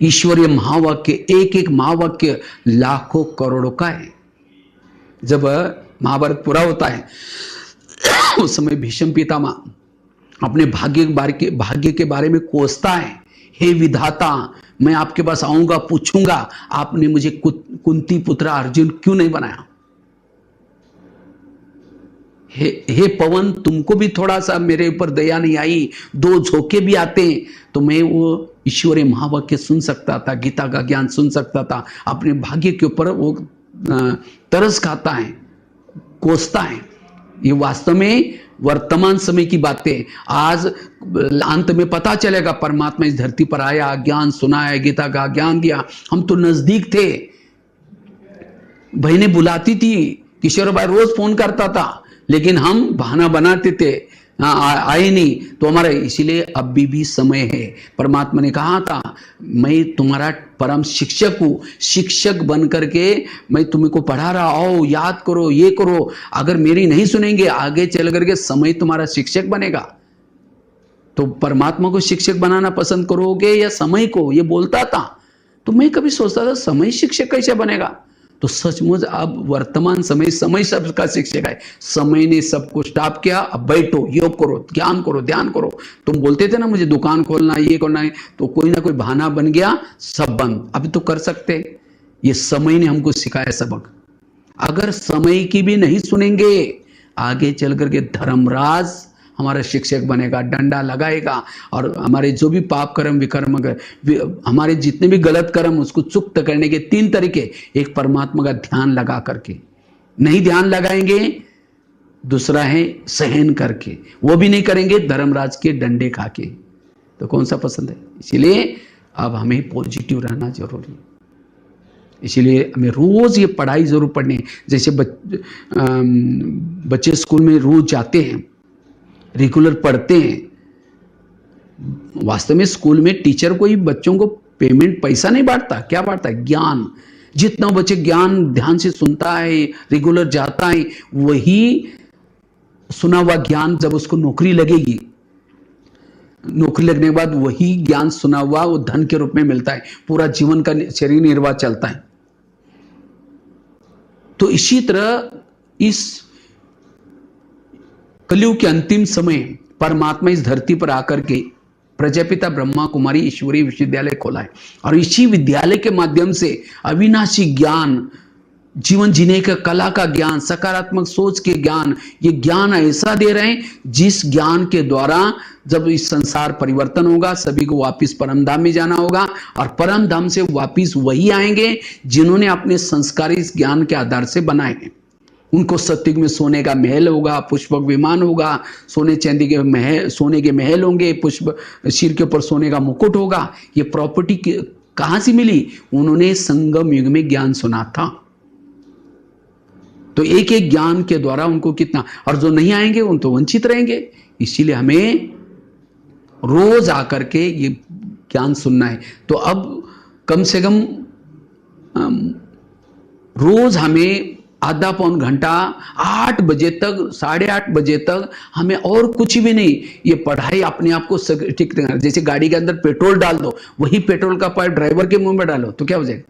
ईश्वरीय महावाक्य, एक एक महावाक्य लाखों करोड़ों का है। जब महाभारत पूरा होता है उस समय भीष्म पितामह अपने भाग्य के बारे में कोसता है, हे विधाता मैं आपके पास आऊंगा, पूछूंगा आपने मुझे कुंती पुत्र अर्जुन क्यों नहीं बनाया। हे पवन तुमको भी थोड़ा सा मेरे ऊपर दया नहीं आई, 2 झोंके भी आते हैं तो मैं वो ईश्वरीय महावाक्य सुन सकता था, गीता का ज्ञान सुन सकता था। अपने भाग्य के ऊपर वो तरस खाता है, कोसता है। ये वास्तव में वर्तमान समय की बातें। आज अंत में पता चलेगा परमात्मा इस धरती पर आया, ज्ञान सुनाया, गीता का ज्ञान दिया। हम तो नजदीक थे, बहनें बुलाती थी, किशोर भाई रोज फोन करता था, लेकिन हम बहाना बनाते थे, आए नहीं तो हमारा। इसीलिए अभी भी समय है। परमात्मा ने कहा था मैं तुम्हारा परम शिक्षक हूं, शिक्षक बन करके मैं तुमको पढ़ा रहा, आओ याद करो, ये करो। अगर मेरी नहीं सुनेंगे आगे चल करके समय तुम्हारा शिक्षक बनेगा। तो परमात्मा को शिक्षक बनाना पसंद करोगे या समय को, ये बोलता था। तो मैं कभी सोचता था समय शिक्षक कैसे बनेगा। तो सचमुच अब वर्तमान समय सबका शिक्षक है। समय ने सबको स्टॉप किया, अब बैठो, योग करो, ज्ञान करो, ध्यान करो। तुम बोलते थे ना मुझे दुकान खोलना, ये करना है, तो कोई ना कोई बहाना बन गया, सब बंद। अभी तो कर सकते। ये समय ने हमको सिखाया सबक। अगर समय की भी नहीं सुनेंगे, आगे चल करके धर्मराज हमारा शिक्षक बनेगा, डंडा लगाएगा, और हमारे जो भी पाप कर्म विकर्म, हमारे जितने भी गलत कर्म, उसको चुक्त करने के 3 तरीके। एक परमात्मा का ध्यान लगा करके, नहीं ध्यान लगाएंगे। दूसरा है सहन करके, वो भी नहीं करेंगे, धर्मराज के डंडे खा के। तो कौन सा पसंद है। इसीलिए अब हमें पॉजिटिव रहना जरूरी है। इसीलिए हमें रोज ये पढ़ाई जरूर पढ़नी है। जैसे बच्चे स्कूल में रोज जाते हैं, रेगुलर पढ़ते हैं। वास्तव में स्कूल में टीचर कोई बच्चों को पेमेंट पैसा नहीं बांटता, क्या बांटता है, ज्ञान। जितना बच्चे ज्ञान ध्यान से सुनता है, रेगुलर जाता है, वही सुना हुआ ज्ञान जब उसको नौकरी लगेगी, नौकरी लगने के बाद वही ज्ञान सुना हुआ वो धन के रूप में मिलता है, पूरा जीवन का शरीर निर्वाह चलता है। तो इसी तरह इस कलयुग के अंतिम समय परमात्मा इस धरती पर आकर के प्रजापिता ब्रह्मा कुमारी ईश्वरीय विश्वविद्यालय खोला है, और इसी विद्यालय के माध्यम से अविनाशी ज्ञान, जीवन जीने का कला का ज्ञान, सकारात्मक सोच के ज्ञान, ये ज्ञान ऐसा दे रहे हैं जिस ज्ञान के द्वारा जब इस संसार परिवर्तन होगा, सभी को वापिस परम धाम में जाना होगा, और परम धाम से वापिस वही आएंगे जिन्होंने अपने संस्कार इस ज्ञान के आधार से बनाए हैं। उनको सत्युग में सोने का महल होगा, पुष्पक विमान होगा, सोने चांदी के महल, सोने के महल होंगे, पुष्प सिर के ऊपर सोने का मुकुट होगा। ये प्रॉपर्टी कहां से मिली, उन्होंने संगम युग में ज्ञान सुना था। तो एक एक ज्ञान के द्वारा उनको कितना, और जो नहीं आएंगे उन तो वंचित रहेंगे। इसीलिए हमें रोज आकर के ये ज्ञान सुनना है। तो अब कम से कम रोज हमें आधा पौन घंटा 8 बजे तक 8:30 बजे तक हमें और कुछ भी नहीं, ये पढ़ाई अपने आप को ठीक करना। जैसे गाड़ी के अंदर पेट्रोल डाल दो, वही पेट्रोल का पाइप ड्राइवर के मुंह में डालो तो क्या हो जाएगा?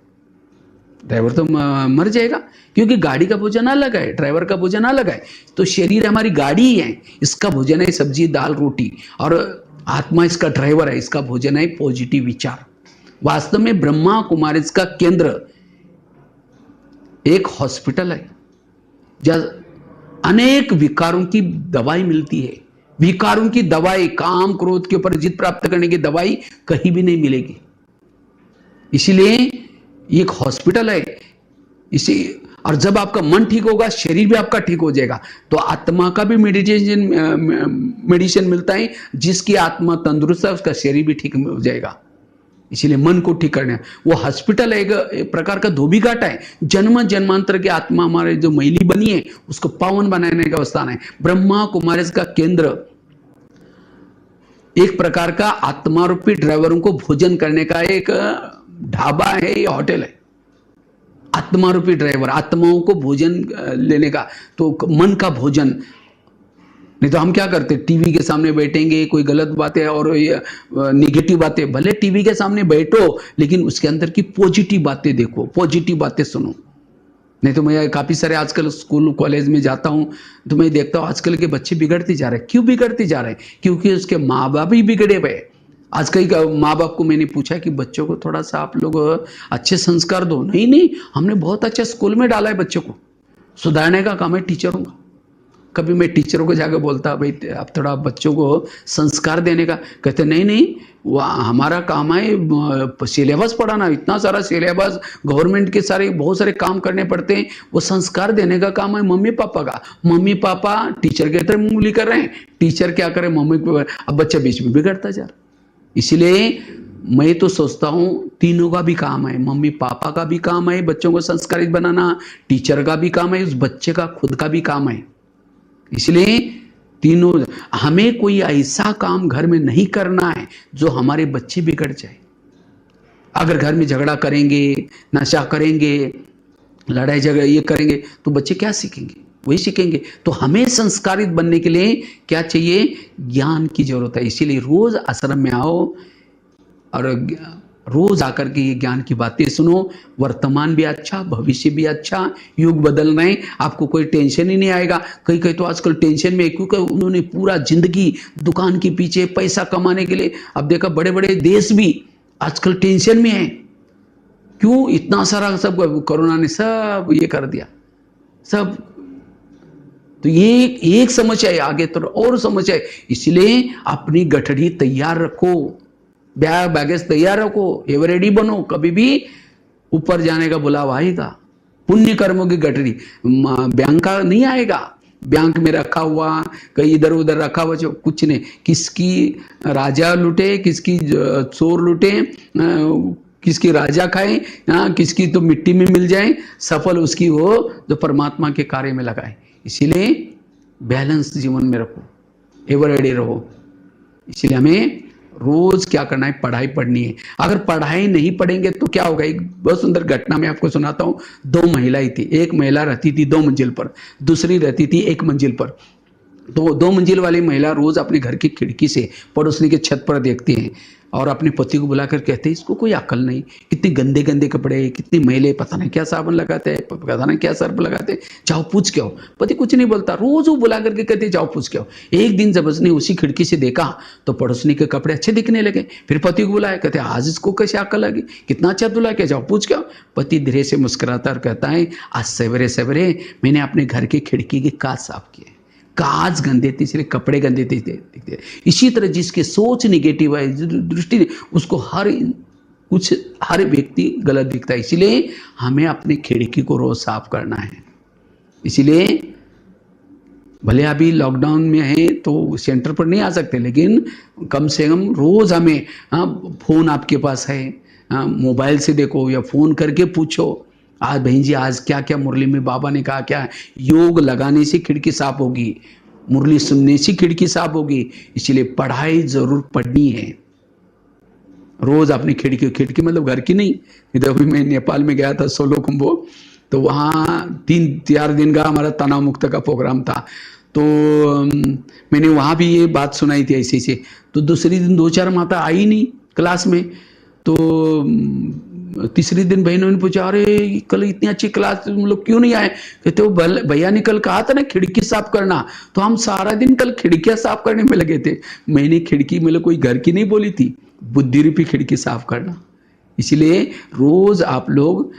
ड्राइवर तो मर जाएगा, क्योंकि गाड़ी का भोजन अलग है, ड्राइवर का भोजन अलग है। तो शरीर हमारी गाड़ी ही है, इसका भोजन है सब्जी दाल रोटी, और आत्मा इसका ड्राइवर है, इसका भोजन है पॉजिटिव विचार। वास्तव में ब्रह्मा कुमारी का केंद्र एक हॉस्पिटल है जहां अनेक विकारों की दवाई मिलती है। विकारों की दवाई, काम क्रोध के ऊपर जीत प्राप्त करने की दवाई कहीं भी नहीं मिलेगी। इसीलिए एक हॉस्पिटल है। इसी और जब आपका मन ठीक होगा, शरीर भी आपका ठीक हो जाएगा। तो आत्मा का भी मेडिसिन मिलता है। जिसकी आत्मा तंदुरुस्त है उसका शरीर भी ठीक हो जाएगा। इसीलिए मन को ठीक करना, वो हॉस्पिटल है, एक प्रकार का धोबी घाट है। जन्म जन्मांतर की आत्मा हमारे जो मैली बनी है उसको पावन बनाने का स्थान है। ब्रह्मा कुमारी का केंद्र एक प्रकार का आत्मा रूपी ड्राइवरों को भोजन करने का एक ढाबा है, या होटल है। आत्मा रूपी ड्राइवर, आत्माओं को भोजन लेने का, तो मन का भोजन। नहीं तो हम क्या करते, टीवी के सामने बैठेंगे, कोई गलत बातें और निगेटिव बातें। भले टीवी के सामने बैठो, लेकिन उसके अंदर की पॉजिटिव बातें देखो, पॉजिटिव बातें सुनो। नहीं तो मैं काफी सारे आजकल स्कूल कॉलेज में जाता हूं तो मैं देखता हूं आजकल के बच्चे बिगड़ते जा रहे हैं। क्यों बिगड़ते जा रहे हैं? क्योंकि उसके माँ बाप ही बिगड़े हुए। आज कई माँ बाप को मैंने पूछा कि बच्चों को थोड़ा सा आप लोग अच्छे संस्कार दो। नहीं नहीं, हमने बहुत अच्छा स्कूल में डाला है बच्चों को, सुधारने का काम है टीचरों का। कभी मैं टीचरों को जाकर बोलता, भाई आप थोड़ा बच्चों को संस्कार देने का। कहते नहीं नहीं, वह हमारा काम है सिलेबस पढ़ाना, इतना सारा सिलेबस, गवर्नमेंट के सारे बहुत सारे काम करने पड़ते हैं, वो संस्कार देने का काम है मम्मी पापा का। मम्मी पापा टीचर के तरफ उंगली कर रहे हैं, टीचर क्या करे मम्मी पापा। अब बच्चा बीच में बिगड़ता जा रहा। इसलिए मैं तो सोचता हूं तीनों का भी काम है, मम्मी पापा का भी काम है बच्चों को संस्कारित बनाना, टीचर का भी काम है, उस बच्चे का खुद का भी काम है। इसलिए तीनों, हमें कोई ऐसा काम घर में नहीं करना है जो हमारे बच्चे बिगड़ जाए। अगर घर में झगड़ा करेंगे, नशा करेंगे, लड़ाई झगड़ा ये करेंगे तो बच्चे क्या सीखेंगे? वही सीखेंगे। तो हमें संस्कारित बनने के लिए क्या चाहिए? ज्ञान की जरूरत है। इसीलिए रोज आश्रम में आओ और रोज आकर के ये ज्ञान की बातें सुनो। वर्तमान भी अच्छा, भविष्य भी अच्छा, युग बदल रहे हैं, आपको कोई टेंशन ही नहीं आएगा। कई कई तो आजकल टेंशन में, क्योंकि उन्होंने पूरा जिंदगी दुकान के पीछे पैसा कमाने के लिए, अब देखा बड़े बड़े देश भी आजकल टेंशन में है। क्यों? इतना सारा सब कोरोना ने सब ये कर दिया सब। तो ये एक समस्या है, आगे तो और समस्या है। इसलिए अपनी गठड़ी तैयार रखो, बैग बैगेज तैयार रखो, एवर रेडी बनो, कभी भी ऊपर जाने का बुलावा आएगा। पुण्य कर्मों की गठरी, बैंक का नहीं आएगा। बैंक में रखा हुआ, कहीं इधर उधर रखा हुआ जो कुछ नहीं, किसकी राजा लुटे, किसकी चोर लुटे, किसकी राजा खाए, किसकी तो मिट्टी में मिल जाए, सफल उसकी हो जो परमात्मा के कार्य में लगाए। इसीलिए बैलेंस जीवन में रखो, एवर रेडी रहो। इसीलिए हमें रोज क्या करना है? पढ़ाई पढ़नी है। अगर पढ़ाई नहीं पढ़ेंगे तो क्या होगा? एक बहुत सुंदर घटना मैं आपको सुनाता हूं। 2 महिलाएं थी। एक महिला रहती थी 2 मंजिल पर, दूसरी रहती थी 1 मंजिल पर। तो 2 मंजिल वाली महिला रोज अपने घर की खिड़की से पड़ोसनी के छत पर देखती है और अपने पति को बुलाकर कहते हैं, इसको कोई अकल नहीं, कितने गंदे गंदे कपड़े, कितनी मैले, पता नहीं क्या साबुन लगाते हैं, पता नहीं क्या सर्फ लगाते हैं, जाओ पूछ के आओ। पति कुछ नहीं बोलता, रोज वो बुला करके कहते जाओ पूछ के आओ। एक दिन जब उसने उसी खिड़की से देखा तो पड़ोसनी के कपड़े अच्छे दिखने लगे। फिर पति को बुलाया, कहते आज इसको कैसे अकल लगी, कितना अच्छा धुला के, जाओ पूछ के आओ। पति धीरे से मुस्कुराता और कहता है, आज सवेरे सवेरे मैंने अपने घर की खिड़की के कांच साफ किए, कांच गंदे थे इसलिए कपड़े गंदे थे। इसी तरह जिसकी सोच निगेटिव है, दृष्टि, उसको हर व्यक्ति गलत दिखता है। इसीलिए हमें अपनी खिड़की को रोज साफ करना है। इसीलिए भले अभी लॉकडाउन में है तो सेंटर पर नहीं आ सकते, लेकिन कम से कम रोज हमें, फोन आपके पास है, मोबाइल से देखो या फोन करके पूछो, आज बहन जी आज क्या क्या मुरली में बाबा ने कहा, क्या योग लगाने से खिड़की साफ होगी, मुरली सुनने से खिड़की साफ होगी। इसलिए पढ़ाई जरूर पढ़नी है। रोज अपनी खिड़की मतलब घर की नहीं। इधर अभी मैं नेपाल में गया था सोलो कुंभो, तो वहाँ 3-4 दिन का हमारा तनाव मुक्त का प्रोग्राम था। तो मैंने वहाँ भी ये बात सुनाई थी ऐसे से। तो दूसरी दिन 2-4 माता आई नहीं क्लास में। तो तीसरी दिन बहनों ने पूछा, अरे कल इतनी अच्छी क्लास तुम लोग क्यों नहीं आए? कहते वो भैया ने कल कहा था ना खिड़की साफ करना, तो हम सारा दिन कल खिड़कियां साफ करने में लगे थे। मैंने खिड़की मतलब कोई घर की नहीं बोली थी, बुद्धि रूपी खिड़की साफ करना। इसलिए रोज आप लोग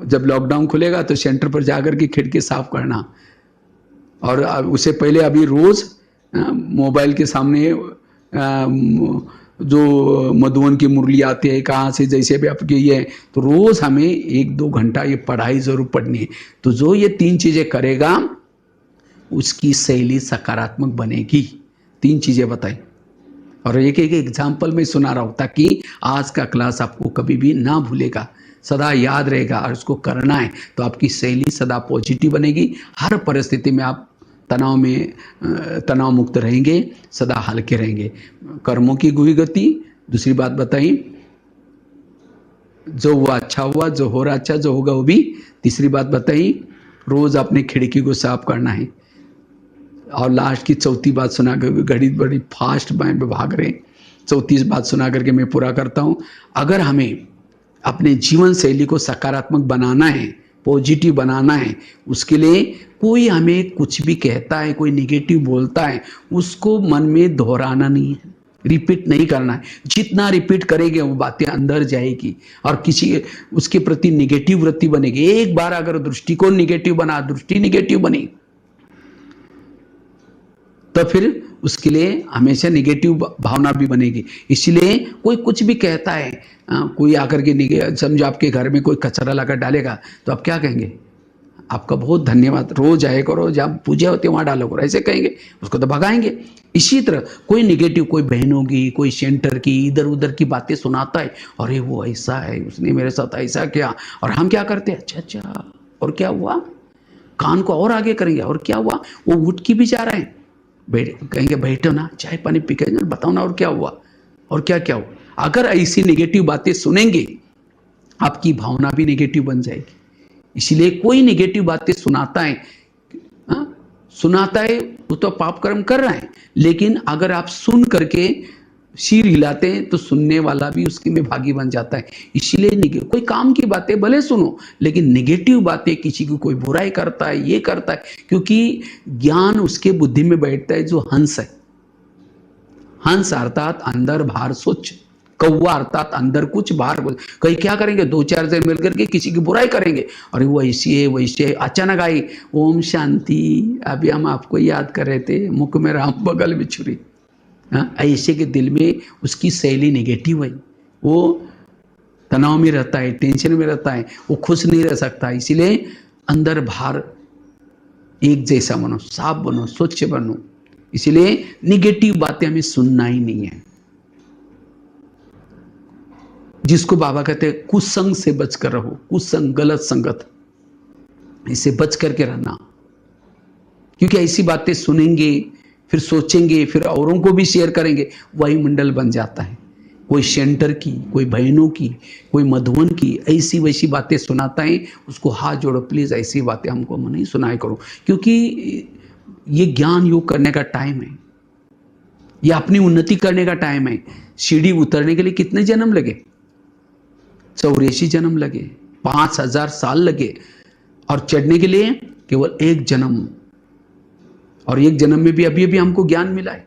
जब लॉकडाउन खुलेगा तो सेंटर पर जाकर के खिड़की साफ करना। और उससे पहले अभी रोज मोबाइल के सामने जो मधुबन की मुरली आती है कहाँ से, जैसे भी आपके ये, तो रोज हमें 1-2 घंटा ये पढ़ाई जरूर पढ़नी है। तो जो ये 3 चीजें करेगा उसकी शैली सकारात्मक बनेगी। 3 चीजें बताई और एक एग्जाम्पल में सुना रहा हूं ताकि आज का क्लास आपको कभी भी ना भूलेगा, सदा याद रहेगा और उसको करना है। तो आपकी शैली सदा पॉजिटिव बनेगी। हर परिस्थिति में आप तनाव मुक्त रहेंगे, सदा हल्के रहेंगे। कर्मों की गुही गति। दूसरी बात बताई, जो हुआ अच्छा हुआ, जो हो रहा अच्छा, जो होगा वो भी। तीसरी बात बताई, रोज अपनी खिड़की को साफ करना है। और लास्ट की चौथी बात सुना कर, घड़ी बड़ी फास्ट में भाग रहे, चौथी बात सुना करके मैं पूरा करता हूं। अगर हमें अपने जीवन शैली को सकारात्मक बनाना है, पॉजिटिव बनाना है, उसके लिए कोई हमें कुछ भी कहता है, कोई निगेटिव बोलता है, उसको मन में दोहराना नहीं है, रिपीट नहीं करना है। जितना रिपीट करेंगे वो बातें अंदर जाएगी और किसी उसके प्रति निगेटिव वृत्ति बनेगी। एक बार अगर दृष्टिकोण निगेटिव बना, दृष्टि निगेटिव बनी, तो फिर उसके लिए हमेशा निगेटिव भावना भी बनेगी। इसलिए कोई कुछ भी कहता है, कोई आकर के समझो आपके घर में कोई कचरा लाकर डालेगा, तो आप क्या कहेंगे? आपका बहुत धन्यवाद, रोज आए करो, जब पूजा होती है वहां डालो करो, ऐसे कहेंगे, उसको तो भगाएंगे। इसी तरह कोई निगेटिव, कोई बहनों की, कोई सेंटर की, इधर उधर की बातें सुनाता है, अरे वो ऐसा है, उसने मेरे साथ ऐसा किया, और हम क्या करते हैं, अच्छा अच्छा और क्या हुआ, कान को और आगे करेंगे, और क्या हुआ, वो उठ के भी जा रहे हैं, कहेंगे बैठो ना, चाय पानी पी के बताओ ना और क्या हुआ, और क्या क्या हुआ। अगर ऐसी नेगेटिव बातें सुनेंगे आपकी भावना भी नेगेटिव बन जाएगी। इसलिए कोई नेगेटिव बातें सुनाता है, वो तो पाप कर्म कर रहा है, लेकिन अगर आप सुन करके सिर हिलाते हैं तो सुनने वाला भी उसके में भागी बन जाता है। इसलिए कोई काम की बातें भले सुनो, लेकिन नेगेटिव बातें, किसी की कोई बुराई करता है, ये करता है, क्योंकि ज्ञान उसके बुद्धि में बैठता है जो हंस है। हंस अर्थात अंदर बाहर स्वच्छ, कौवा अर्थात अंदर कुछ बाहर कुछ। कहीं क्या करेंगे, 2-4 जन मिलकर के किसी की बुराई करेंगे, अरे वो ऐसी है वैसे है, अचानक आई ओम शांति, अभी हम आपको याद कर रहे थे, मुख में राम बगल में छुरी। ऐसे के दिल में उसकी शैली नेगेटिव है, वो तनाव में रहता है, टेंशन में रहता है, वो खुश नहीं रह सकता। इसीलिए अंदर बाहर एक जैसा बनो, साफ बनो, स्वच्छ बनो। इसलिए निगेटिव बातें हमें सुनना ही नहीं है। जिसको बाबा कहते हैं कुसंग से बचकर रहो, कुसंग गलत संगत, इससे बच करके रहना, क्योंकि ऐसी बातें सुनेंगे, फिर सोचेंगे, फिर औरों को भी शेयर करेंगे, वही मंडल बन जाता है। कोई सेंटर की, कोई बहनों की, कोई मधुबन की ऐसी वैसी बातें सुनाता है, उसको हाथ जोड़ो, प्लीज ऐसी बातें हमको नहीं सुनाया करो, क्योंकि ये ज्ञान योग करने का टाइम है, ये अपनी उन्नति करने का टाइम है। सीढ़ी उतरने के लिए कितने जन्म लगे, 84 जन्म लगे, 5000 साल लगे, और चढ़ने के लिए केवल 1 जन्म, और 1 जन्म में भी अभी अभी हमको ज्ञान मिला है।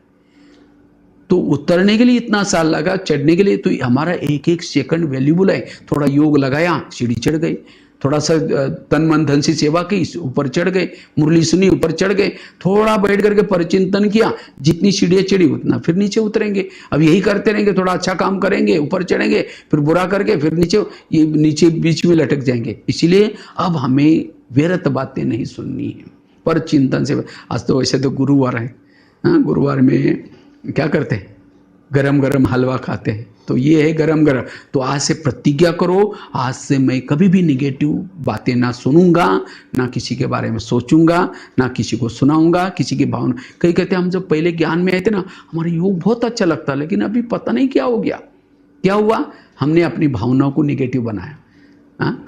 तो उतरने के लिए इतना साल लगा, चढ़ने के लिए तो हमारा 1-1 सेकंड वैल्यूबल है। थोड़ा योग लगाया, सीढ़ी चढ़ गई, थोड़ा सा तन मन धन से सेवा की, ऊपर चढ़ गए, मुरली सुनी, ऊपर चढ़ गए, थोड़ा बैठ करके परिचिंतन किया, जितनी सीढ़ियां चढ़ी उतना फिर नीचे उतरेंगे। अब यही करते रहेंगे, थोड़ा अच्छा काम करेंगे, ऊपर चढ़ेंगे, फिर बुरा करके फिर नीचे, ये नीचे बीच में लटक जाएंगे। इसीलिए अब हमें व्यर्थ बातें नहीं सुननी है, पर चिंतन से। आज तो वैसे तो गुरुवार है, गुरुवार में क्या करते हैं, गरम गरम हलवा खाते हैं, तो ये है गरम गरम। तो आज से प्रतिज्ञा करो, आज से मैं कभी भी निगेटिव बातें ना सुनूंगा, ना किसी के बारे में सोचूंगा, ना किसी को सुनाऊंगा, किसी की भावना। कई कहते हैं हम जब पहले ज्ञान में आए थे ना, हमारा योग बहुत अच्छा लगता, लेकिन अभी पता नहीं क्या हो गया। क्या हुआ? हमने अपनी भावनाओं को निगेटिव बनाया।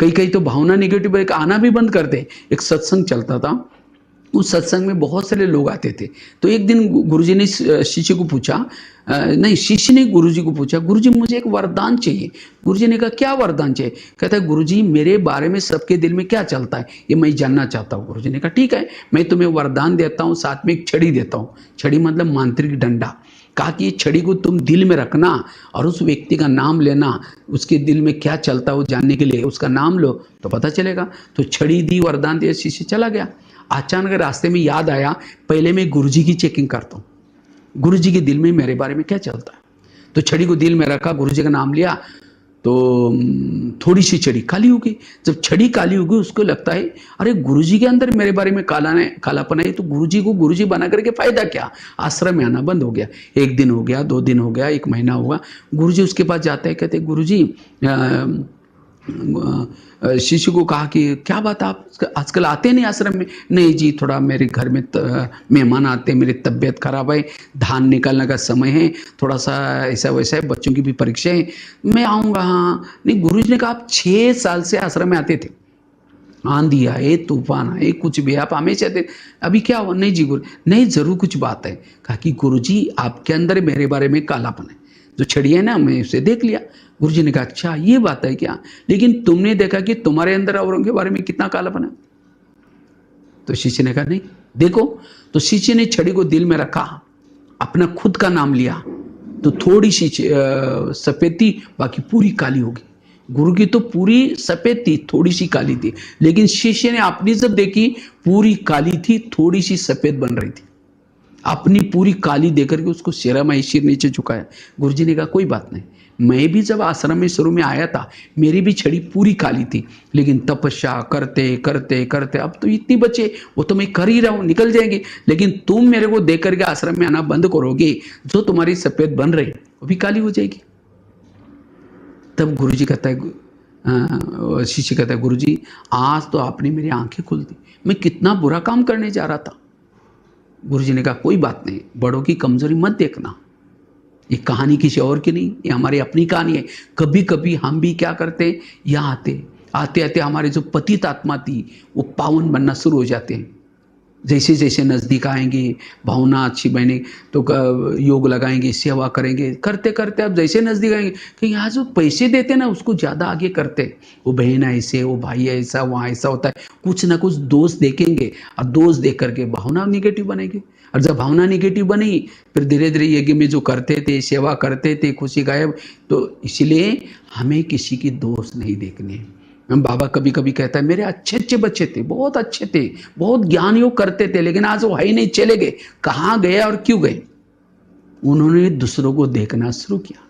कई कई तो भावना निगेटिव आना भी बंद कर दे। एक सत्संग चलता था, उस सत्संग में बहुत सारे लोग आते थे। तो एक दिन गुरुजी ने शिष्य को पूछा, नहीं, शिष्य ने गुरुजी को पूछा, गुरुजी मुझे एक वरदान चाहिए। गुरुजी ने कहा क्या वरदान चाहिए? कहता है गुरुजी मेरे बारे में सबके दिल में क्या चलता है ये मैं जानना चाहता हूँ। गुरुजी ने कहा ठीक है, मैं तुम्हें वरदान देता हूँ, साथ में एक छड़ी देता हूँ। छड़ी मतलब मांत्रिक डंडा। कहा कि ये छड़ी को तुम दिल में रखना और उस व्यक्ति का नाम लेना, उसके दिल में क्या चलता है वो जानने के लिए उसका नाम लो तो पता चलेगा। तो छड़ी दी, वरदान दिया, शिष्य चला गया। अचानक रास्ते में याद आया, पहले मैं गुरुजी की चेकिंग करता हूँ, गुरुजी के दिल में मेरे बारे में क्या चलता है। तो छड़ी को दिल में रखा, गुरुजी का नाम लिया, तो थोड़ी सी छड़ी काली हो गई। जब छड़ी काली हो गई उसको लगता है अरे गुरुजी के अंदर मेरे बारे में कालापन है, तो गुरुजी को गुरुजी बना करके फायदा क्या। आश्रम में आना बंद हो गया। 1 दिन हो गया, 2 दिन हो गया, 1 महीना हुआ। गुरुजी उसके पास जाते हैं, कहते गुरुजी शिष्य को कहा कि क्या बात, आप आजकल आते नहीं आश्रम में? नहीं जी, थोड़ा मेरे घर में मेहमान आते हैं, मेरी तबीयत खराब है, धान निकालने का समय है, थोड़ा सा ऐसा वैसा है, बच्चों की भी परीक्षा है, मैं आऊँगा। हाँ नहीं, गुरुजी ने कहा आप 6 साल से आश्रम में आते थे, आंधी आए, तूफान आए, कुछ भी, आप हमेशा थे, अभी क्या हुआ? नहीं जी गुरु, नहीं जरूर कुछ बात है। कहा कि गुरुजी आपके अंदर मेरे बारे में कालापन है, जो छड़ी है ना मैं उसे देख लिया। गुरुजी ने कहा अच्छा ये बात है क्या, लेकिन तुमने देखा कि तुम्हारे अंदर औरों के बारे में कितना कालापन है? तो शिष्य ने कहा नहीं देखो। तो शिष्य ने छड़ी को दिल में रखा, अपना खुद का नाम लिया, तो थोड़ी सी सफेद थी, बाकी पूरी काली होगी। गुरु की तो पूरी सफेद थी, थोड़ी सी काली थी, लेकिन शिष्य ने अपनी जब देखी पूरी काली थी, थोड़ी सी सफेद बन रही थी। अपनी पूरी काली देकर के उसको सिर नीचे झुकाया। गुरुजी ने कहा कोई बात नहीं, मैं भी जब आश्रम में शुरू में आया था मेरी भी छड़ी पूरी काली थी, लेकिन तपस्या करते करते करते अब तो इतनी बचे, वो तो मैं कर ही रहा हूँ, निकल जाएंगे, लेकिन तुम मेरे को देख करके आश्रम में आना बंद करोगे, जो तुम्हारी सफेद बन रही वो भी काली हो जाएगी। तब गुरुजी कहता है, शिष्य कहता है गुरुजी आज तो आपने मेरी आंखें खोल दी, मैं कितना बुरा काम करने जा रहा था। गुरुजी ने कहा कोई बात नहीं, बड़ों की कमजोरी मत देखना, ये कहानी किसी और की नहीं, ये हमारी अपनी कहानी है। कभी कभी हम भी क्या करते, यहाँ आते आते हमारे जो पतित आत्मा थी वो पावन बनना शुरू हो जाते हैं। जैसे जैसे नज़दीक आएंगे, भावना अच्छी बने तो योग लगाएंगे, सेवा करेंगे, करते करते अब जैसे नज़दीक आएंगे कि यहाँ जो पैसे देते ना उसको ज़्यादा आगे करते, वो बहन ऐसे, वो भाई ऐसा, वहाँ ऐसा होता है, कुछ ना कुछ दोष देखेंगे और दोष देख करके भावना निगेटिव बनेगी। और जब भावना निगेटिव बनी फिर धीरे धीरे यज्ञ में जो करते थे, सेवा करते थे, खुशी गायब। तो इसलिए हमें किसी की दोष नहीं देखने। हम बाबा कभी कभी कहता है मेरे अच्छे अच्छे बच्चे थे, बहुत अच्छे थे, बहुत ज्ञान योग करते थे, लेकिन आज वो है ही नहीं, चले गए। कहाँ गए और क्यों गए? उन्होंने दूसरों को देखना शुरू किया,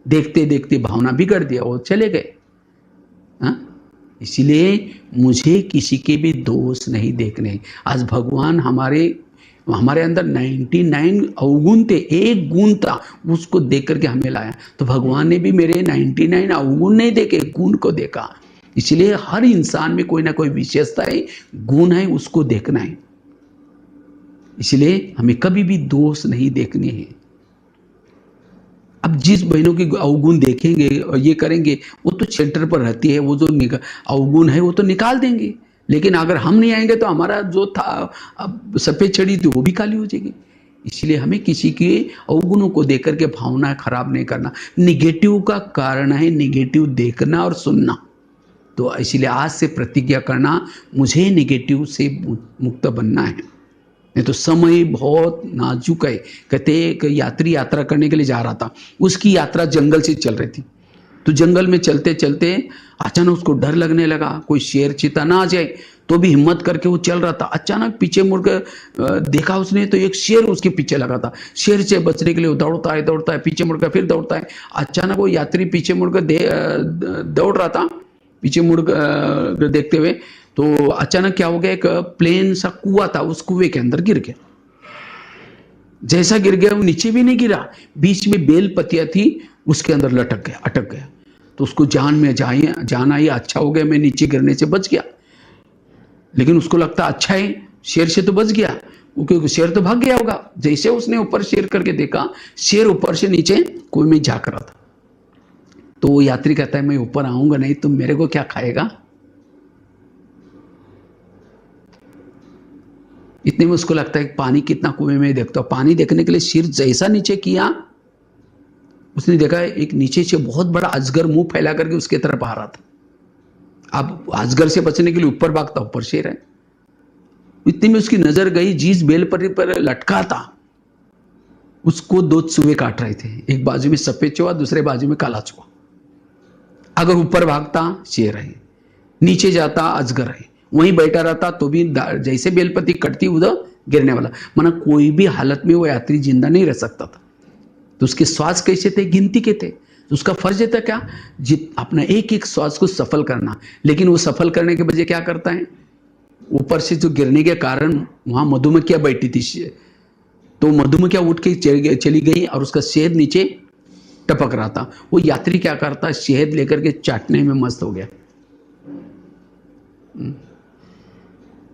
देखते देखते भावना बिगड़ दिया, वो चले गए। इसीलिए मुझे किसी के भी दोष नहीं देखने। आज भगवान हमारे अंदर 99 अवगुण थे, एक गुण था, उसको देख करके हमें लाया। तो भगवान ने भी मेरे 99 अवगुण नहीं देखे, गुण को देखा। इसलिए हर इंसान में कोई ना कोई विशेषता है, गुण है, उसको देखना है। इसलिए हमें कभी भी दोष नहीं देखने हैं। अब जिस बहनों की अवगुण देखेंगे और ये करेंगे, वो तो सेंटर पर रहती है, वो जो अवगुण है वो तो निकाल देंगे। लेकिन अगर हम नहीं आएंगे तो हमारा जो था अब सफेद छड़ी थी वो भी काली हो जाएगी। इसलिए हमें किसी के अवगुणों को देख करके भावना खराब नहीं करना। निगेटिव का कारण है निगेटिव देखना और सुनना। तो इसलिए आज से प्रतिज्ञा करना, मुझे निगेटिव से मुक्त बनना है। नहीं तो समय बहुत नाजुक है। कहते एक यात्री यात्रा करने के लिए जा रहा था, उसकी यात्रा जंगल से चल रही थी। तो जंगल में चलते चलते अचानक उसको डर लगने लगा, कोई शेर चीता ना आ जाए, तो भी हिम्मत करके वो चल रहा था। अचानक पीछे मुड़कर देखा उसने, तो एक शेर उसके पीछे लगा था। शेर से बचने के लिए वो दौड़ता है, पीछे मुड़कर फिर दौड़ता है। अचानक वो यात्री पीछे मुड़कर दौड़ रहा था, पीछे मुड़ देखते हुए, तो अचानक क्या हो गया, एक प्लेन सा कुआं था, उस कुएं के अंदर गिर गया। जैसा गिर गया वो नीचे भी नहीं गिरा, बीच में बेल पतिया थी उसके अंदर लटक गया, अटक गया। तो उसको जान आई, अच्छा हो गया मैं नीचे गिरने से बच गया। लेकिन उसको लगता अच्छा है शेर से तो बच गया, क्योंकि शेर तो भाग गया होगा। जैसे उसने ऊपर शेर करके देखा, शेर ऊपर से नीचे कुएं में झांक रहा था। तो वो यात्री कहता है मैं ऊपर आऊंगा नहीं तो मेरे को क्या खाएगा। इतने में उसको लगता है पानी कितना कुएं में देखता हूं। पानी देखने के लिए सिर जैसा नीचे किया, उसने देखा एक नीचे से बहुत बड़ा अजगर मुंह फैला करके उसके तरफ आ रहा था। अब अजगर से बचने के लिए ऊपर भागता, ऊपर शेर है। इतने में उसकी नजर गई जिस बेल पर लटका था, उसको दो चूहे काट रहे थे, एक बाजू में सफेद चूहा, दूसरे बाजू में काला चूहा। अगर ऊपर भागता शेर है, नीचे जाता अजगर है, वहीं बैठा रहता तो भी जैसे बेलपत्ती कटती उधर गिरने वाला। माना कोई भी हालत में वो यात्री जिंदा नहीं रह सकता था। तो उसके श्वास कैसे थे, गिनती के थे। तो उसका फर्ज था क्या, अपना एक एक श्वास को सफल करना। लेकिन वो सफल करने के बजाय क्या करता है, ऊपर से जो गिरने के कारण वहां मधुमक्खियां बैठी थी, तो मधुमक्खियां उठ के चली गई और उसका शहद नीचे टपक रहा था। वो यात्री क्या करता, शहद लेकर के चाटने में मस्त हो गया।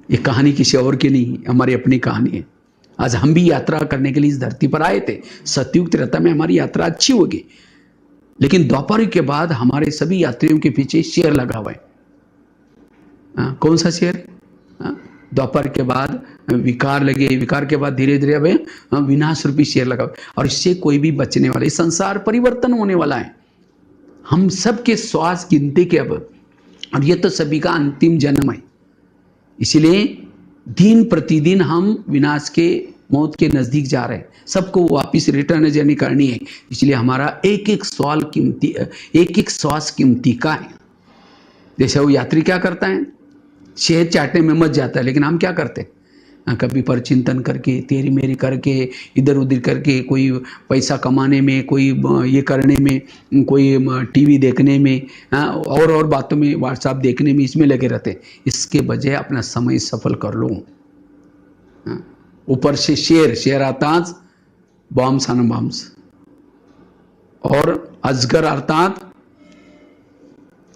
ये कहानी किसी और की नहीं, हमारी अपनी कहानी है। आज हम भी यात्रा करने के लिए इस धरती पर आए थे। सतयुग त्रेता में हमारी यात्रा अच्छी होगी, लेकिन द्वापर के बाद हमारे सभी यात्रियों के पीछे शेर लगा हुआ है। कौन सा शेर? द्वापर के बाद विकार लगे, विकार के बाद धीरे धीरे अब विनाश रूपी शेर लगा, और इससे कोई भी बचने वाला, इस संसार परिवर्तन होने वाला है। हम सबके श्वास गिनती के अब, और ये तो सभी का अंतिम जन्म है। इसीलिए दिन प्रतिदिन हम विनाश के, मौत के नजदीक जा रहे हैं। सबको वापिस रिटर्न जर्नी करनी है। इसलिए हमारा एक एक सवाल कीमती, एक एक श्वास कीमती का है। जैसे वो यात्री क्या करता है, शहद चाटने में मच जाता है, लेकिन हम क्या करते हैं, कभी पर चिंतन करके, तेरी मेरी करके, इधर उधर करके, कोई पैसा कमाने में, कोई ये करने में, कोई टीवी देखने में, और बातों में, व्हाट्सएप देखने में, इसमें लगे रहते। इसके बजाय अपना समय सफल कर लो। ऊपर से शेर अर्थात बॉम्स एंड बॉम्स, और अजगर अर्थात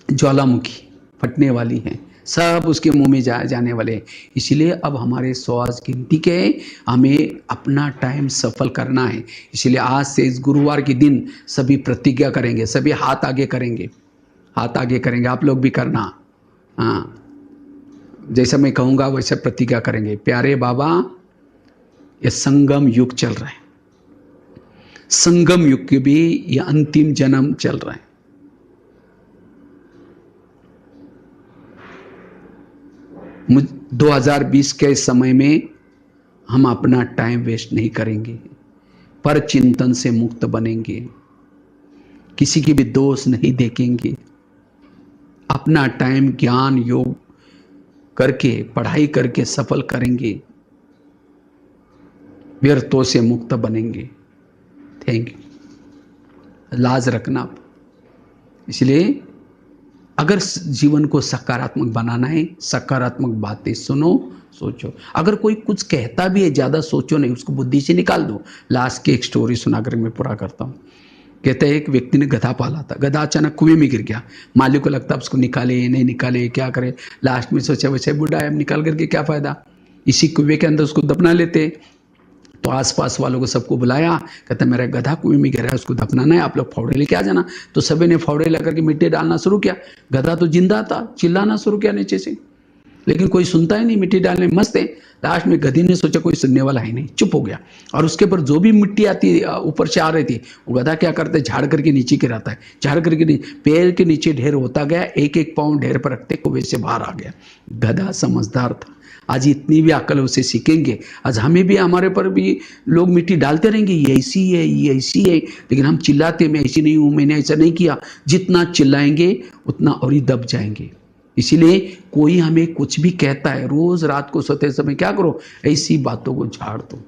ज्वालामुखी फटने वाली है, सब उसके मुंह में जाने वाले। इसलिए अब हमारे श्वास गिनती के, हमें अपना टाइम सफल करना है। इसलिए आज से इस गुरुवार के दिन सभी प्रतिज्ञा करेंगे, सभी हाथ आगे करेंगे, हाथ आगे करेंगे। आप लोग भी करना, हाँ, जैसा मैं कहूँगा वैसे प्रतिज्ञा करेंगे। प्यारे बाबा, ये संगम युग चल रहा है, संगम युग के भी ये अंतिम जन्म चल रहा है। 2020 के समय में हम अपना टाइम वेस्ट नहीं करेंगे, पर चिंतन से मुक्त बनेंगे, किसी की भी दोष नहीं देखेंगे, अपना टाइम ज्ञान योग करके, पढ़ाई करके सफल करेंगे, व्यर्थों से मुक्त बनेंगे। Thank you. लाज रखना। इसलिए अगर जीवन को सकारात्मक बनाना है, सकारात्मक बातें सुनो, सोचो। अगर कोई कुछ कहता भी है, ज़्यादा सोचो नहीं, उसको बुद्धि से निकाल दो। लास्ट की एक स्टोरी सुनाकर मैं पूरा करता हूँ। कहते हैं एक व्यक्ति ने गधा पाला था, गधा अचानक कुएं में गिर गया। मालिक को लगता उसको निकाले नहीं निकाले, क्या करे। लास्ट में सोचा वैसे बूढ़ा है, अब निकाल करके क्या फ़ायदा, इसी कुएं के अंदर उसको दफना लेते। तो आसपास वालों को सबको बुलाया, कहता मेरा गधा कुएं में गिरा है, उसको दफनाना है, आप लोग फावड़े लेके आ जाना। तो सभी ने फावड़े लेकर के मिट्टी डालना शुरू किया। गधा तो जिंदा था, चिल्लाना शुरू किया नीचे से, लेकिन कोई सुनता ही नहीं, मिट्टी डालने मस्त है। लास्ट में गधी ने सोचा कोई सुनने वाला है नहीं, चुप हो गया। और उसके ऊपर जो भी मिट्टी आती ऊपर से आ रही थी, वो गधा क्या करता है, झाड़ करके नीचे गिराता है, झाड़ करके पैर के नीचे ढेर होता गया, एक एक पाँव ढेर पर रखते कुएं से बाहर आ गया। गधा समझदार था। आज इतनी भी अकल उसे सीखेंगे, आज हमें भी, हमारे पर भी लोग मिट्टी डालते रहेंगे, ये ऐसी है, ये ऐसी है, लेकिन हम चिल्लाते, मैं ऐसी नहीं हूँ, मैंने ऐसा नहीं किया। जितना चिल्लाएंगे उतना और ही दब जाएंगे। इसीलिए कोई हमें कुछ भी कहता है, रोज रात को सोते समय क्या करो, ऐसी बातों को झाड़ दो।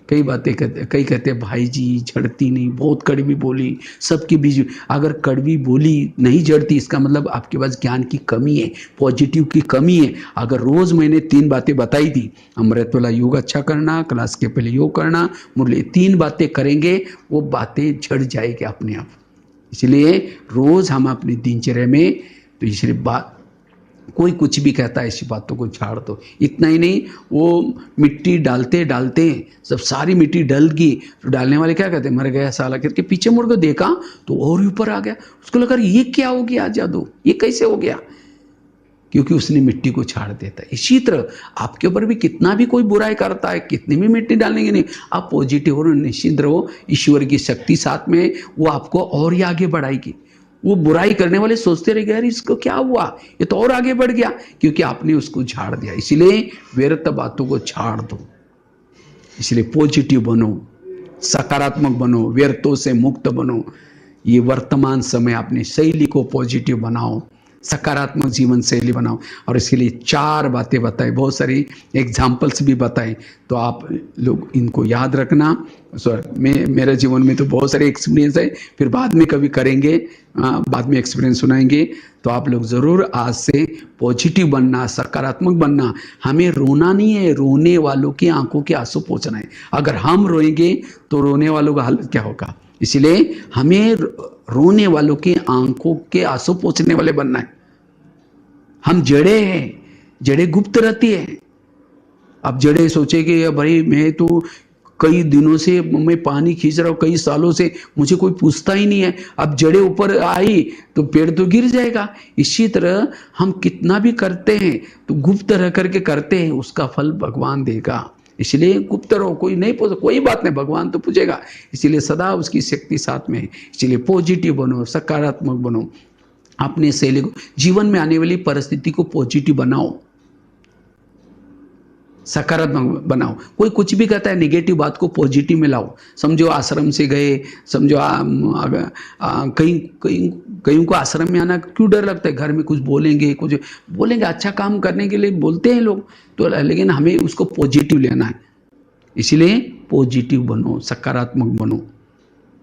कई बातें कहते, कई कहते हैं भाई जी झड़ती नहीं, बहुत कड़वी बोली, सबके बीच। अगर कड़वी बोली नहीं झड़ती, इसका मतलब आपके पास ज्ञान की कमी है, पॉजिटिव की कमी है। अगर रोज मैंने 3 बातें बताई थी, अमृत वाला योग अच्छा करना, क्लास के पहले योग करना, मुरली, 3 बातें करेंगे, वो बातें झड़ जाएगी अपने आप। इसलिए रोज हम अपनी दिनचर्या में, तो इसलिए बात, कोई कुछ भी कहता है, ऐसी बातों को झाड़ दो। इतना ही नहीं, वो मिट्टी डालते डालते जब सारी मिट्टी डल गई, तो डालने वाले क्या कहते, मर गया साला करके पीछे मुड़ कर देखा तो और ऊपर आ गया। उसको लगा ये क्या हो गया जादू, ये कैसे हो गया, क्योंकि उसने मिट्टी को छाड़ देता है। इसी तरह आपके ऊपर भी कितना भी कोई बुराई करता है, कितनी भी मिट्टी डालने नहीं, आप पॉजिटिव हो, निश्चिंत रहो, ईश्वर की शक्ति साथ में, वो आपको और ही आगे बढ़ाएगी। वो बुराई करने वाले सोचते रह गए, यार इसको क्या हुआ, ये तो और आगे बढ़ गया, क्योंकि आपने उसको झाड़ दिया। इसलिए व्यर्थ बातों को झाड़ दो। इसलिए पॉजिटिव बनो, सकारात्मक बनो, व्यर्थों से मुक्त बनो। ये वर्तमान समय अपनी शैली को पॉजिटिव बनाओ, सकारात्मक जीवन शैली बनाओ। और इसके लिए 4 बातें बताई, बहुत सारी एग्जाम्पल्स भी बताए, तो आप लोग इनको याद रखना। मेरे जीवन में तो बहुत सारे एक्सपीरियंस है, फिर बाद में कभी करेंगे, बाद में एक्सपीरियंस सुनाएंगे। तो आप लोग ज़रूर आज से पॉजिटिव बनना, सकारात्मक बनना। हमें रोना नहीं है, रोने वालों की आंखों के आंसू पोंछना है। अगर हम रोएंगे तो रोने वालों का हालत क्या होगा। इसलिए हमें रोने वालों की आंखों के आंसू पोंछने वाले बनना है। हम जड़े हैं, जड़े गुप्त रहती है। अब जड़े सोचे कि भाई मैं तो कई दिनों से मैं पानी खींच रहा हूँ, कई सालों से, मुझे कोई पूछता ही नहीं है। अब जड़े ऊपर आई तो पेड़ तो गिर जाएगा। इसी तरह हम कितना भी करते हैं तो गुप्त रह करके करते हैं, उसका फल भगवान देगा। इसलिए गुप्त रहो, कोई नहीं पूछे, कोई बात नहीं, भगवान तो पूछेगा। इसलिए सदा उसकी शक्ति साथ में है। इसलिए पॉजिटिव बनो, सकारात्मक बनो, अपने शैली को, जीवन में आने वाली परिस्थिति को पॉजिटिव बनाओ, सकारात्मक बनाओ। कोई कुछ भी कहता है, नेगेटिव बात को पॉजिटिव में लाओ। समझो आश्रम से गए, समझो कहीं को आश्रम में आना क्यों डर लगता है, घर में कुछ बोलेंगे, अच्छा काम करने के लिए बोलते हैं लोग, तो लेकिन हमें उसको पॉजिटिव लेना है। इसलिए पॉजिटिव बनो, सकारात्मक बनो,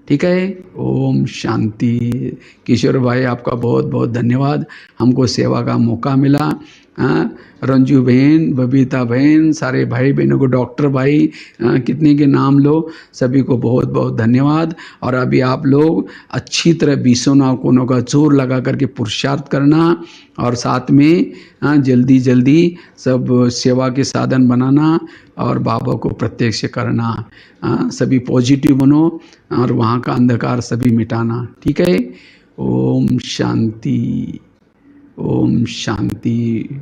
ठीक है। ओम शांति। किशोर भाई आपका बहुत बहुत धन्यवाद, हमको सेवा का मौका मिला। रंजू बहन, बबीता बहन, सारे भाई बहनों को, डॉक्टर भाई, कितने के नाम लो, सभी को बहुत बहुत धन्यवाद। और अभी आप लोग अच्छी तरह 20 कोनों का जोर लगा करके पुरुषार्थ करना, और साथ में जल्दी जल्दी सब सेवा के साधन बनाना और बाबा को प्रत्यक्ष करना। सभी पॉजिटिव बनो और वहाँ का अंधकार सभी मिटाना, ठीक है। ओम शांति, ओम शांति।